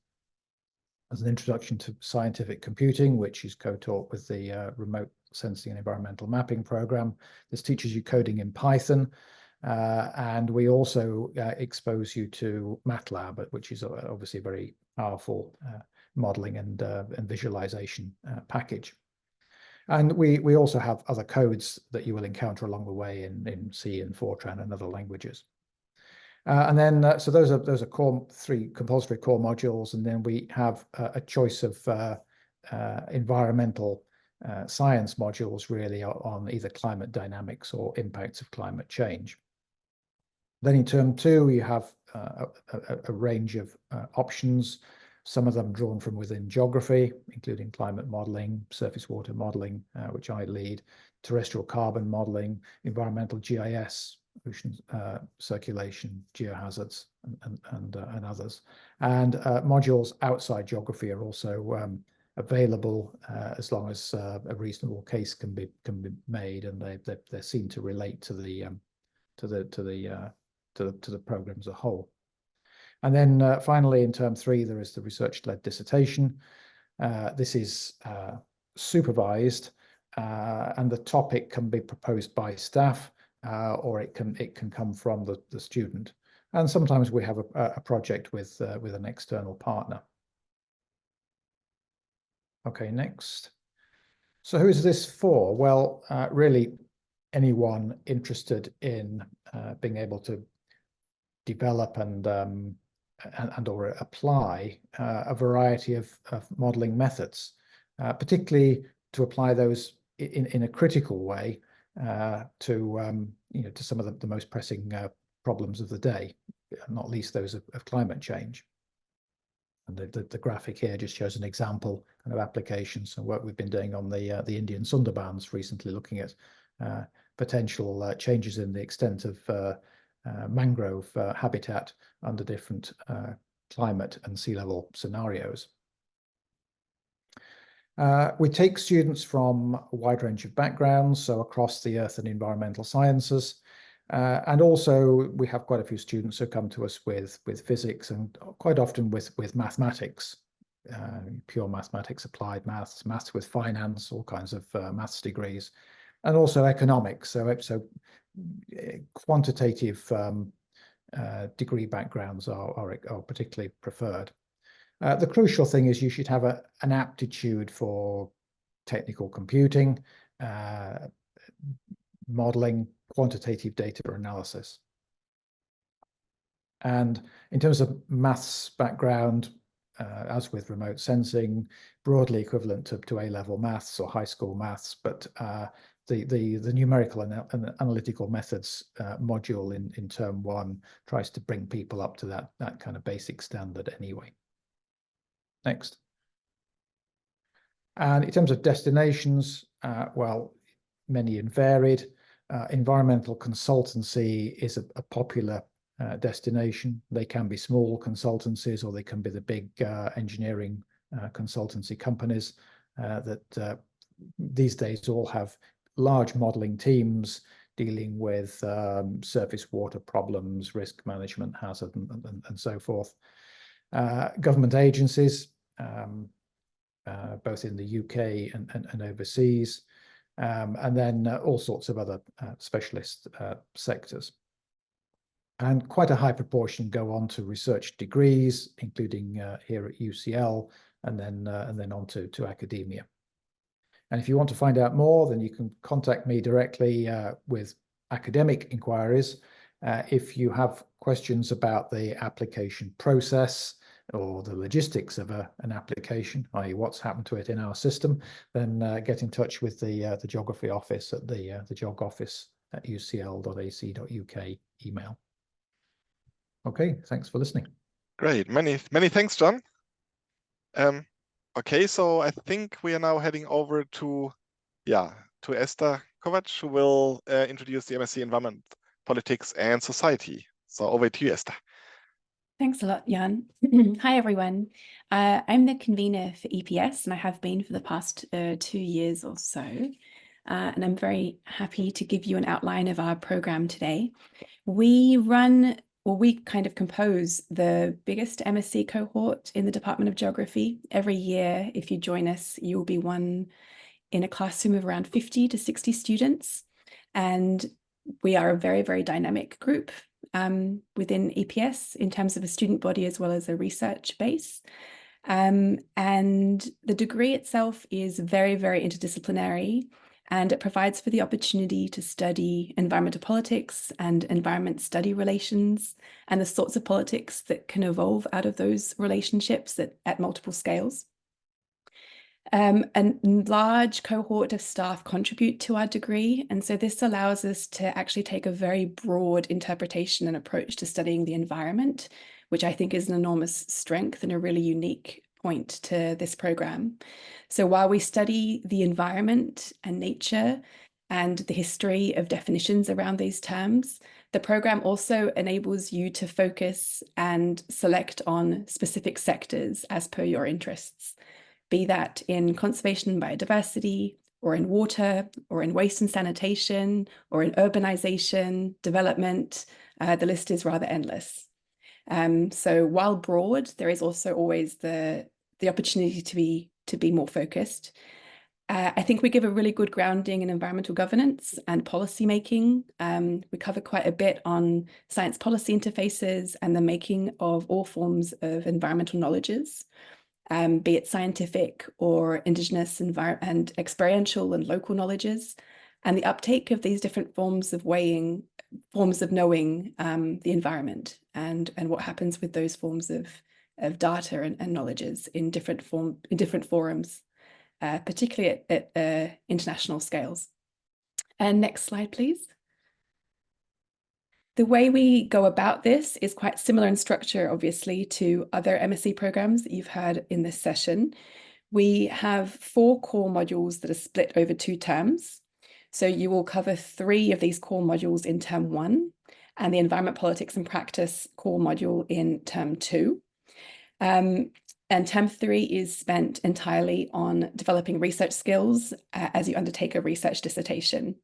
There's an introduction to scientific computing, which is co-taught with the remote sensing and environmental mapping program. This teaches you coding in Python. And we also expose you to MATLAB, which is obviously a very powerful modeling and visualization package. And we also have other codes that you will encounter along the way in C and Fortran and other languages. And then, so those are 3 compulsory core modules, and then we have a choice of environmental science modules really on either climate dynamics or impacts of climate change. Then in term 2, you have a range of options, some of them drawn from within geography, including climate modeling, surface water modeling, which I lead, terrestrial carbon modeling, environmental GIS, ocean circulation, geohazards, and others. And modules outside geography are also available as long as a reasonable case can be made, and they seem to relate to the program as a whole. And then finally, in term 3, there is the research-led dissertation. This is supervised, and the topic can be proposed by staff, or it can come from the student. And sometimes we have a project with an external partner. Okay, next. So who is this for? Well, really anyone interested in being able to develop and or apply a variety of modeling methods, particularly to apply those in a critical way to some of the most pressing problems of the day, not least those of climate change. And the graphic here just shows an example kind of applications and work we've been doing on the Indian Sundarbans recently, looking at potential changes in the extent of mangrove habitat under different climate and sea level scenarios. We take students from a wide range of backgrounds, so across the earth and environmental sciences, and also we have quite a few students who come to us with physics and quite often with mathematics, pure mathematics, applied maths, maths with finance, all kinds of maths degrees, and also economics. So quantitative degree backgrounds are particularly preferred. The crucial thing is you should have an aptitude for technical computing, modeling, quantitative data analysis. And in terms of maths background, as with remote sensing, broadly equivalent to A-level maths or high school maths, but the numerical and analytical methods module in term 1 tries to bring people up to that kind of basic standard anyway. Next. And in terms of destinations, well, many and varied. Environmental consultancy is a popular destination. They can be small consultancies, or they can be the big engineering consultancy companies that these days all have large modeling teams dealing with surface water problems, risk management, hazard, and so forth. Government agencies, both in the UK and overseas, and then all sorts of other specialist sectors. And quite a high proportion go on to research degrees, including here at UCL, and then on to academia. And if you want to find out more, then you can contact me directly with academic inquiries. If you have questions about the application process or the logistics of an application, i.e. what's happened to it in our system, then get in touch with the geography office at the geog office at ucl.ac.uk email. Okay, thanks for listening. Great, many thanks, John. Okay, so I think we are now heading over to Esther Kovac, who will introduce the MSc Environment, Politics and Society. So over to you, Esther. Thanks a lot, Jan. Hi, everyone. I'm the convener for EPS, and I have been for the past 2 years or so. And I'm very happy to give you an outline of our program today. We kind of compose the biggest MSc cohort in the Department of Geography. Every year, if you join us, you'll be one in a classroom of around 50 to 60 students. And we are a very, very dynamic group within EPS in terms of a student body as well as a research base. And the degree itself is very, very interdisciplinary, and it provides for the opportunity to study environmental politics and environment study relations and the sorts of politics that can evolve out of those relationships at multiple scales. A large cohort of staff contribute to our degree, and so this allows us to actually take a very broad interpretation and approach to studying the environment, which I think is an enormous strength and a really unique point to this program. So while we study the environment and nature and the history of definitions around these terms, the program also enables you to focus and select on specific sectors as per your interests, be that in conservation and biodiversity, or in water, or in waste and sanitation, or in urbanization, development. The list is rather endless. So while broad, there is also always the opportunity to be more focused. I think we give a really good grounding in environmental governance and policy making. We cover quite a bit on science policy interfaces and the making of all forms of environmental knowledges, be it scientific or indigenous and experiential and local knowledges, and the uptake of these different forms of knowing the environment and what happens with those forms of data and knowledges in different forums, particularly at international scales. And next slide, please. The way we go about this is quite similar in structure, obviously, to other MSc programs that you've heard in this session. We have 4 core modules that are split over 2 terms. So you will cover 3 of these core modules in term 1, and the Environment, Politics and Practice core module in term 2. And term 3 is spent entirely on developing research skills as you undertake a research dissertation.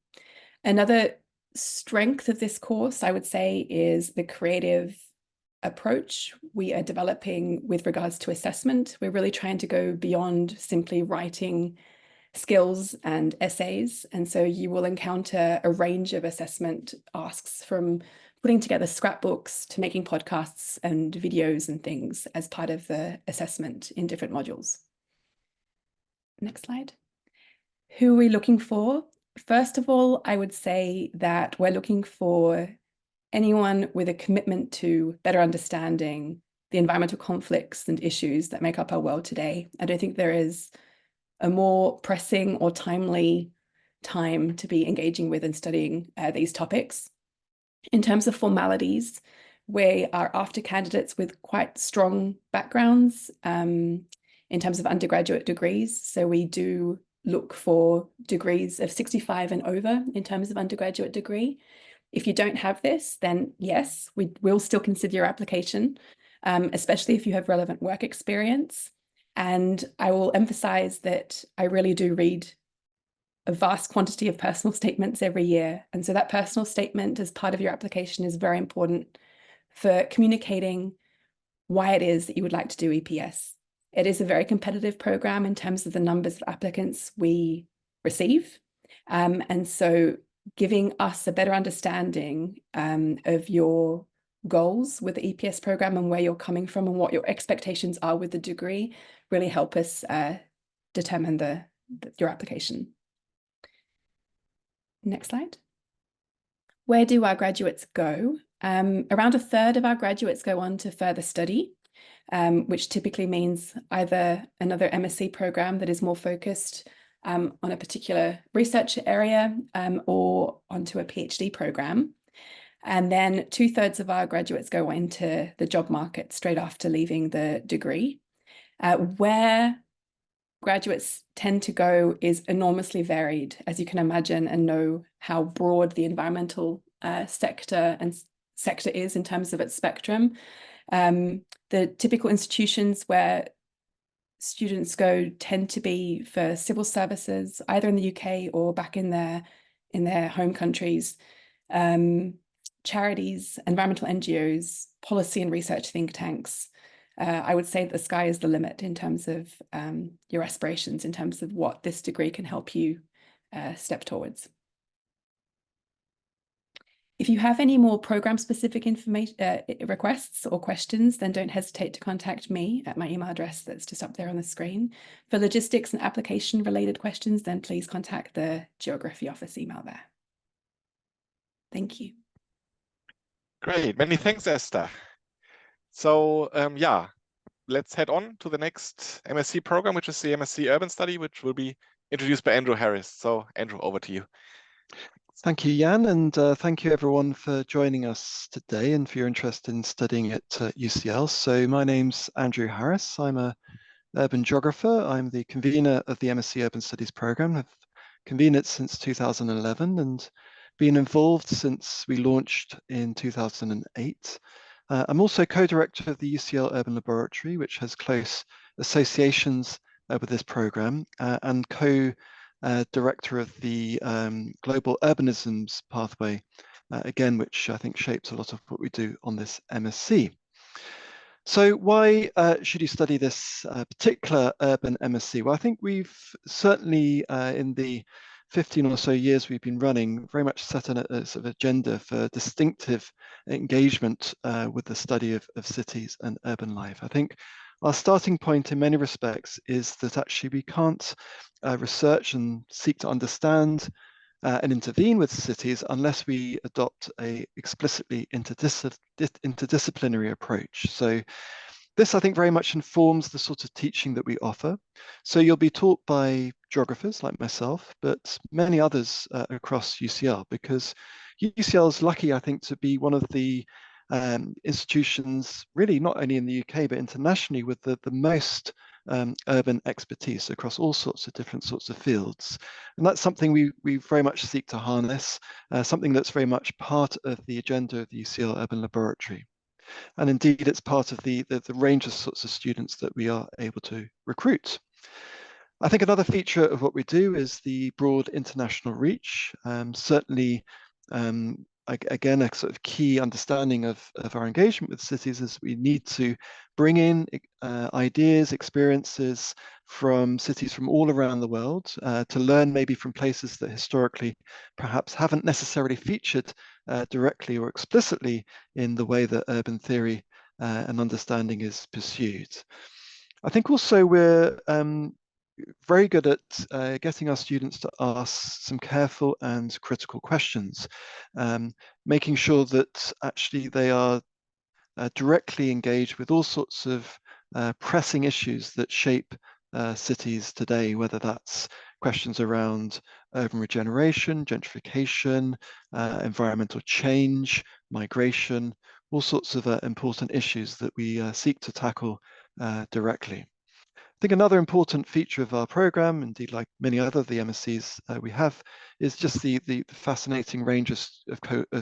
Another strength of this course, I would say, is the creative approach we are developing with regards to assessment. We're really trying to go beyond simply writing skills and essays. And so you will encounter a range of assessment asks, from putting together scrapbooks to making podcasts and videos and things as part of the assessment in different modules. Next slide. Who are we looking for? First of all, I would say that we're looking for anyone with a commitment to better understanding the environmental conflicts and issues that make up our world today. I don't think there is a more pressing or timely time to be engaging with and studying these topics. In terms of formalities, we are after candidates with quite strong backgrounds in terms of undergraduate degrees. So we do look for degrees of 65 and over in terms of undergraduate degree. If you don't have this, then yes, we will still consider your application, especially if you have relevant work experience. And I will emphasize that I really do read a vast quantity of personal statements every year. And so that personal statement as part of your application is very important for communicating why it is that you would like to do EPS. It is a very competitive program in terms of the numbers of applicants we receive. And so giving us a better understanding of your goals with the EPS program and where you're coming from and what your expectations are with the degree really help us determine your application. Next slide. Where do our graduates go? Around a third of our graduates go on to further study, which typically means either another MSc program that is more focused on a particular research area or onto a PhD program. And then 2/3 of our graduates go into the job market straight after leaving the degree. Where graduates tend to go is enormously varied, as you can imagine, and know how broad the environmental sector is in terms of its spectrum. The typical institutions where students go tend to be for civil services, either in the UK or back in their home countries, charities, environmental NGOs, policy and research think tanks. I would say that the sky is the limit in terms of your aspirations, in terms of what this degree can help you step towards. If you have any more program-specific information, requests or questions, then don't hesitate to contact me at my email address that's just up there on the screen. For logistics and application-related questions, then please contact the Geography Office email there. Thank you. Great, many thanks, Esther. So yeah, let's head on to the next MSc program, which is the MSc Urban Study, which will be introduced by Andrew Harris. So Andrew, over to you. Thank you, Jan, and thank you everyone for joining us today and for your interest in studying at UCL. So my name's Andrew Harris. I'm an urban geographer. I'm the convener of the MSc Urban Studies program. I've convened it since 2011 and been involved since we launched in 2008. I'm also co-director of the UCL Urban Laboratory, which has close associations with this program, and co-director of the Global Urbanisms pathway, again, which I think shapes a lot of what we do on this MSc. So why should you study this particular urban MSc? Well, I think we've certainly in the 15 or so years we've been running, very much set on a sort of agenda for distinctive engagement with the study of cities and urban life. I think our starting point in many respects is that actually we can't research and seek to understand and intervene with cities unless we adopt a explicitly interdisciplinary approach. So this, I think, very much informs the sort of teaching that we offer. So you'll be taught by geographers like myself, but many others across UCL, because UCL is lucky, I think, to be one of the institutions, really not only in the UK, but internationally, with the most urban expertise across all sorts of different sorts of fields. And that's something we very much seek to harness, something that's very much part of the agenda of the UCL Urban Laboratory. And indeed, it's part of the range of sorts of students that we are able to recruit. I think another feature of what we do is the broad international reach. Certainly, again, a sort of key understanding of our engagement with cities is we need to bring in ideas, experiences from cities from all around the world to learn maybe from places that historically perhaps haven't necessarily featured directly or explicitly in the way that urban theory and understanding is pursued. I think also we're very good at getting our students to ask some careful and critical questions, making sure that actually they are directly engaged with all sorts of pressing issues that shape cities today, whether that's questions around urban regeneration, gentrification, environmental change, migration, all sorts of important issues that we seek to tackle directly. I think another important feature of our program, indeed like many other of the MSCs we have, is just the fascinating range of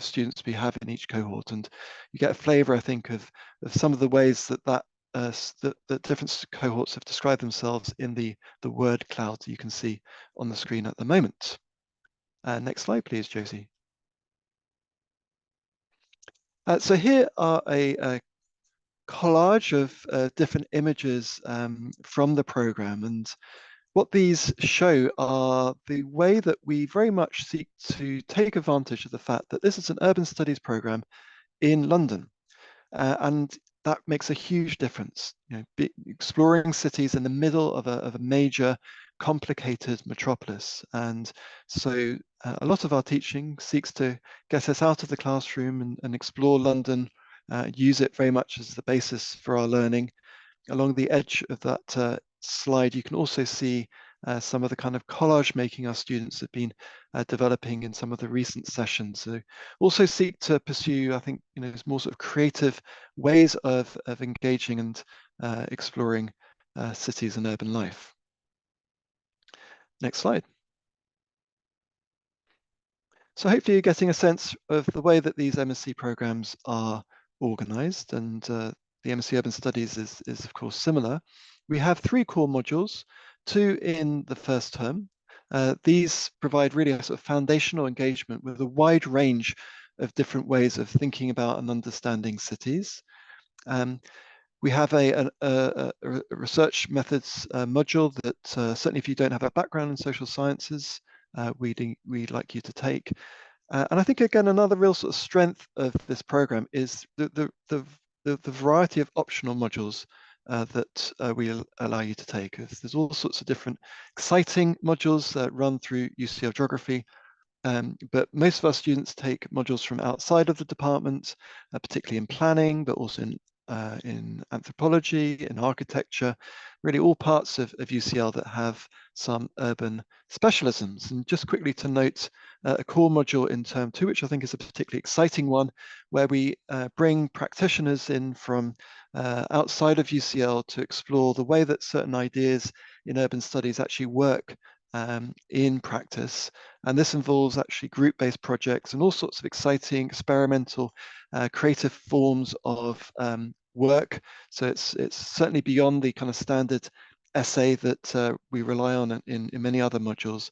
students we have in each cohort. And you get a flavor, I think, of some of the ways that different cohorts have described themselves in the word cloud that you can see on the screen at the moment. Next slide, please, Josie. So here are a collage of different images from the program, and what these show are the way that we very much seek to take advantage of the fact that this is an urban studies program in London, and that makes a huge difference. You know, exploring cities in the middle of a major complicated metropolis. And so a lot of our teaching seeks to get us out of the classroom and explore London, use it very much as the basis for our learning. Along the edge of that slide, you can also see some of the kind of collage making our students have been developing in some of the recent sessions. So also seek to pursue, I think, more sort of creative ways of engaging and exploring cities and urban life. Next slide. So hopefully you're getting a sense of the way that these MSc programs are organized, and the MSc Urban Studies is of course similar. We have 3 core modules, 2 in the first term. These provide really a sort of foundational engagement with a wide range of different ways of thinking about and understanding cities. We have a research methods module that certainly if you don't have a background in social sciences, we'd like you to take. And I think, again, another real sort of strength of this program is the variety of optional modules that we allow you to take. There's all sorts of different exciting modules that run through UCL Geography, but most of our students take modules from outside of the department, particularly in planning, but also in anthropology, in architecture, really all parts of UCL that have some urban specialisms. And just quickly to note a core module in term 2, which I think is a particularly exciting one, where we bring practitioners in from outside of UCL to explore the way that certain ideas in urban studies actually work in practice. And this involves actually group-based projects and all sorts of exciting experimental creative forms of work. So it's certainly beyond the kind of standard essay that we rely on in many other modules.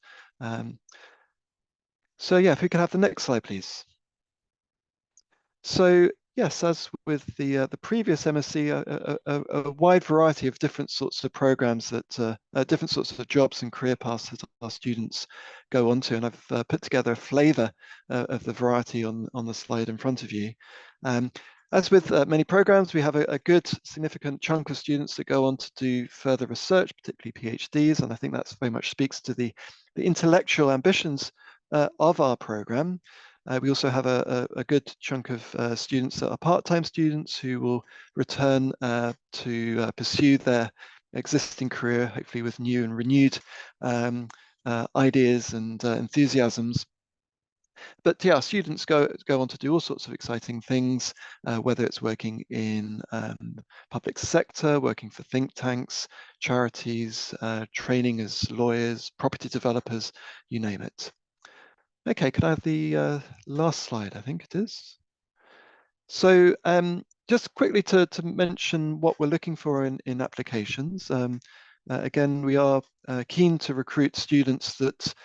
So yeah, if we could have the next slide, please. So yes, as with the previous MSc, a wide variety of different sorts of programs that different sorts of jobs and career paths that our students go on to, and I've put together a flavour of the variety on the slide in front of you. As with many programs, we have a good significant chunk of students that go on to do further research, particularly PhDs, and I think that's very much speaks to the intellectual ambitions of our program. We also have a good chunk of students that are part-time students who will return to pursue their existing career, hopefully with new and renewed ideas and enthusiasms. But yeah, students go on to do all sorts of exciting things, whether it's working in public sector, working for think tanks, charities, training as lawyers, property developers, you name it. Okay, can I have the last slide? I think it is. So just quickly to mention what we're looking for in applications. Again, we are keen to recruit students that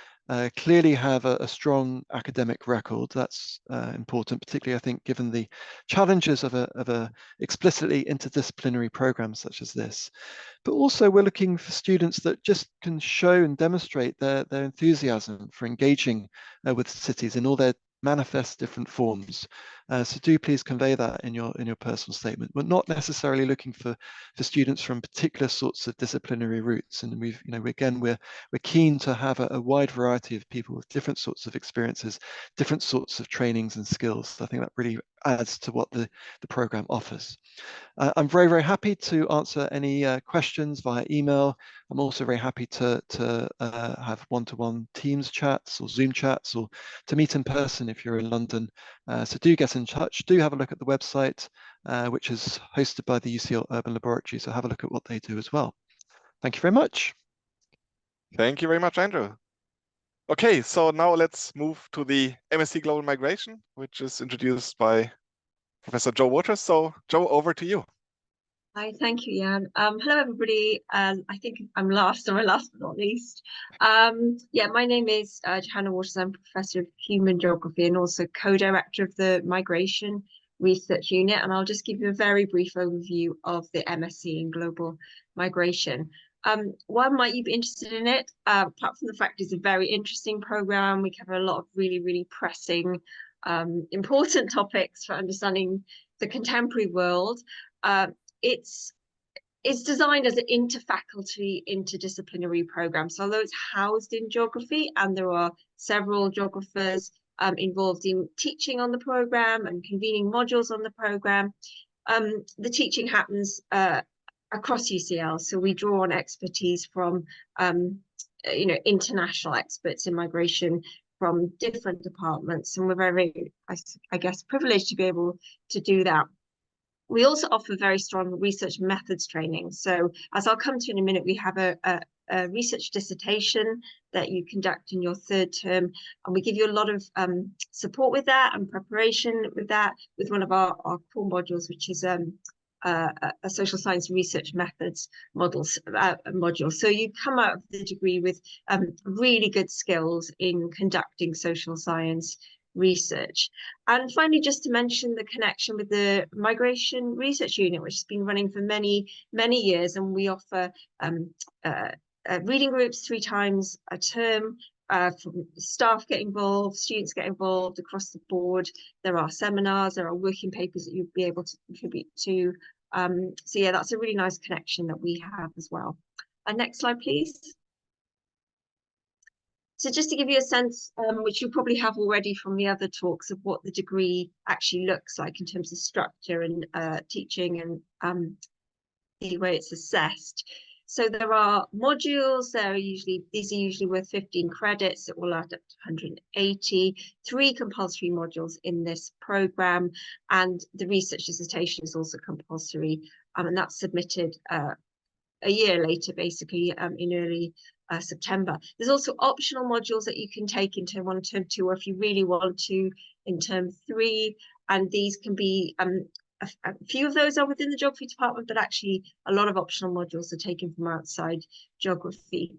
clearly have a strong academic record. That's important, particularly I think given the challenges of a explicitly interdisciplinary program such as this. But also we're looking for students that just can show and demonstrate their enthusiasm for engaging with cities in all their manifest different forms. So do please convey that in your personal statement. We're not necessarily looking for students from particular sorts of disciplinary routes, and we're keen to have a wide variety of people with different sorts of experiences, different sorts of trainings and skills. I think that really adds to what the program offers. I'm very, very happy to answer any questions via email. I'm also very happy to have one-to-one Teams chats or Zoom chats, or to meet in person if you're in London. So do get in touch. Do have a look at the website, which is hosted by the UCL Urban Laboratory. So have a look at what they do as well. Thank you very much. Thank you very much, Andrew. Okay, so now let's move to the MSc Global Migration, which is introduced by Professor Joe Waters. So Joe, over to you. Hi, thank you, Jan. Hello, everybody. I think I'm last, or last but not least. Yeah, my name is Johanna Waters. I'm Professor of Human Geography and also co-director of the Migration Research Unit. And I'll just give you a very brief overview of the MSc in Global Migration. Why might you be interested in it? Apart from the fact it's a very interesting program, we cover a lot of really, really pressing, important topics for understanding the contemporary world. It's it's designed as an interfaculty, interdisciplinary program. So although it's housed in geography, and there are several geographers involved in teaching on the program and convening modules on the program, the teaching happens across UCL. So we draw on expertise from international experts in migration from different departments, and we're very, I guess, privileged to be able to do that. We also offer very strong research methods training. So as I'll come to in a minute, we have a research dissertation that you conduct in your third term, and we give you a lot of support with that and preparation with that, with one of our core modules, which is a social science research methods module. So you come out of the degree with really good skills in conducting social science research. And finally, just to mention the connection with the Migration Research Unit, which has been running for many years, and we offer reading groups 3 times a term. Staff get involved, students get involved across the board. There are seminars, there are working papers that you'll be able to contribute to. So yeah, that's a really nice connection that we have as well. Next slide, please. So just to give you a sense, which you probably have already from the other talks, of what the degree actually looks like in terms of structure and teaching and the way it's assessed. So there are modules. These are usually worth 15 credits. It will add up to 180. 3 compulsory modules in this program, and the research dissertation is also compulsory, and that's submitted a year later, basically in early September. There's also optional modules that you can take in term 1 and term 2, or if you really want to, in term 3, and these can be a few of those are within the geography department, but actually a lot of optional modules are taken from outside geography.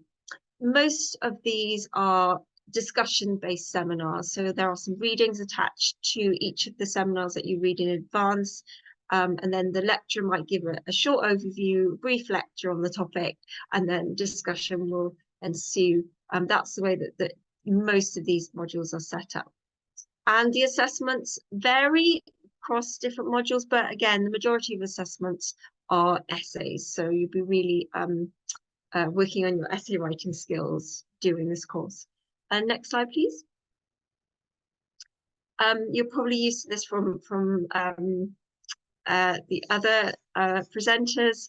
Most of these are discussion-based seminars, so there are some readings attached to each of the seminars that you read in advance, and then the lecturer might give a short overview, brief lecture on the topic, and then discussion will ensue. That's the way that most of these modules are set up. And the assessments vary across different modules, but again, the majority of assessments are essays. So you'll be really working on your essay writing skills during this course. Next slide, please. You're probably used to this from the other presenters.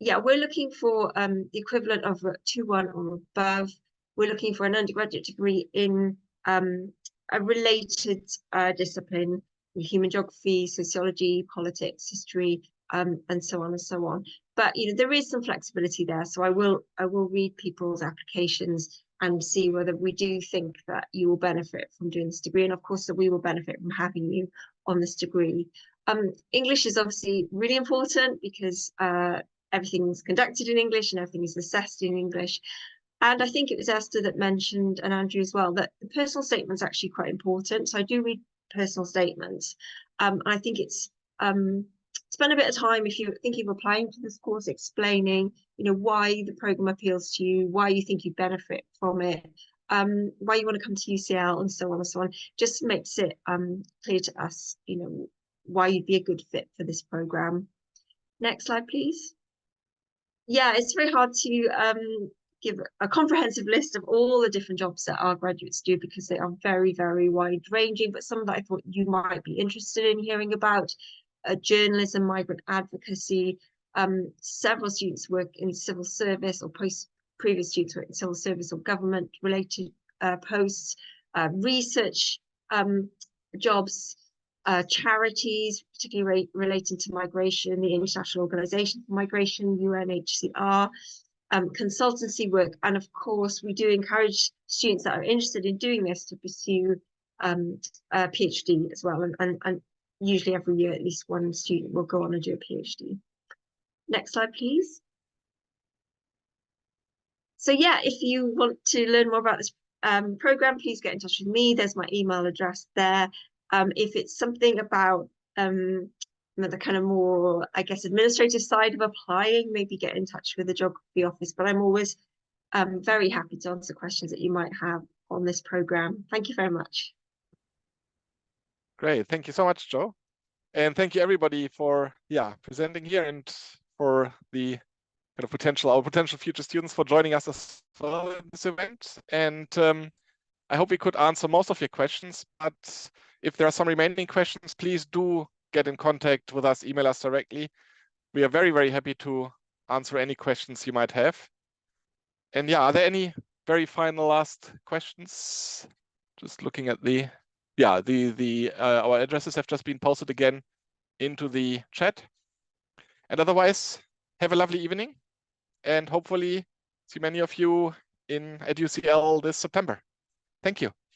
Yeah, we're looking for the equivalent of a 2-1 or above. We're looking for an undergraduate degree in a related discipline, human geography, sociology, politics, history, and so on and so on. But there is some flexibility there, so I will read people's applications and see whether we do think that you will benefit from doing this degree, and of course that we will benefit from having you on this degree. English is obviously really important because everything's conducted in English and everything is assessed in English. And I think it was Esther that mentioned, and Andrew as well, that the personal statement's actually quite important. So I do read personal statements. I think it's spend a bit of time, if you're thinking of applying to this course, explaining why the program appeals to you, why you think you benefit from it, why you want to come to UCL, and so on and so on. Just makes it clear to us why you'd be a good fit for this program. Next slide, please. Yeah, it's very hard to give a comprehensive list of all the different jobs that our graduates do, because they are very, very wide ranging, but some that I thought you might be interested in hearing about: journalism, migrant advocacy. Several students work in civil service, or previous students work in civil service or government related posts, research jobs, charities, particularly relating to migration, the International Organization for Migration, UNHCR, consultancy work, and of course we do encourage students that are interested in doing this to pursue a PhD as well, and usually every year at least one student will go on and do a PhD. Next slide, please. So yeah, if you want to learn more about this program, please get in touch with me. There's my email address there. If it's something about the kind of more, I guess, administrative side of applying, maybe get in touch with the geography office. But I'm always very happy to answer questions that you might have on this program. Thank you very much. Great, thank you so much, Jo. And thank you everybody for presenting here and for the kind of our potential future students for joining us as well in this event. And I hope we could answer most of your questions, but if there are some remaining questions, please do get in contact with us, email us directly. We are very, very happy to answer any questions you might have. And yeah, are there any very final last questions? Just looking at our addresses have just been posted again into the chat. And otherwise, have a lovely evening and hopefully see many of you at UCL this September. Thank you.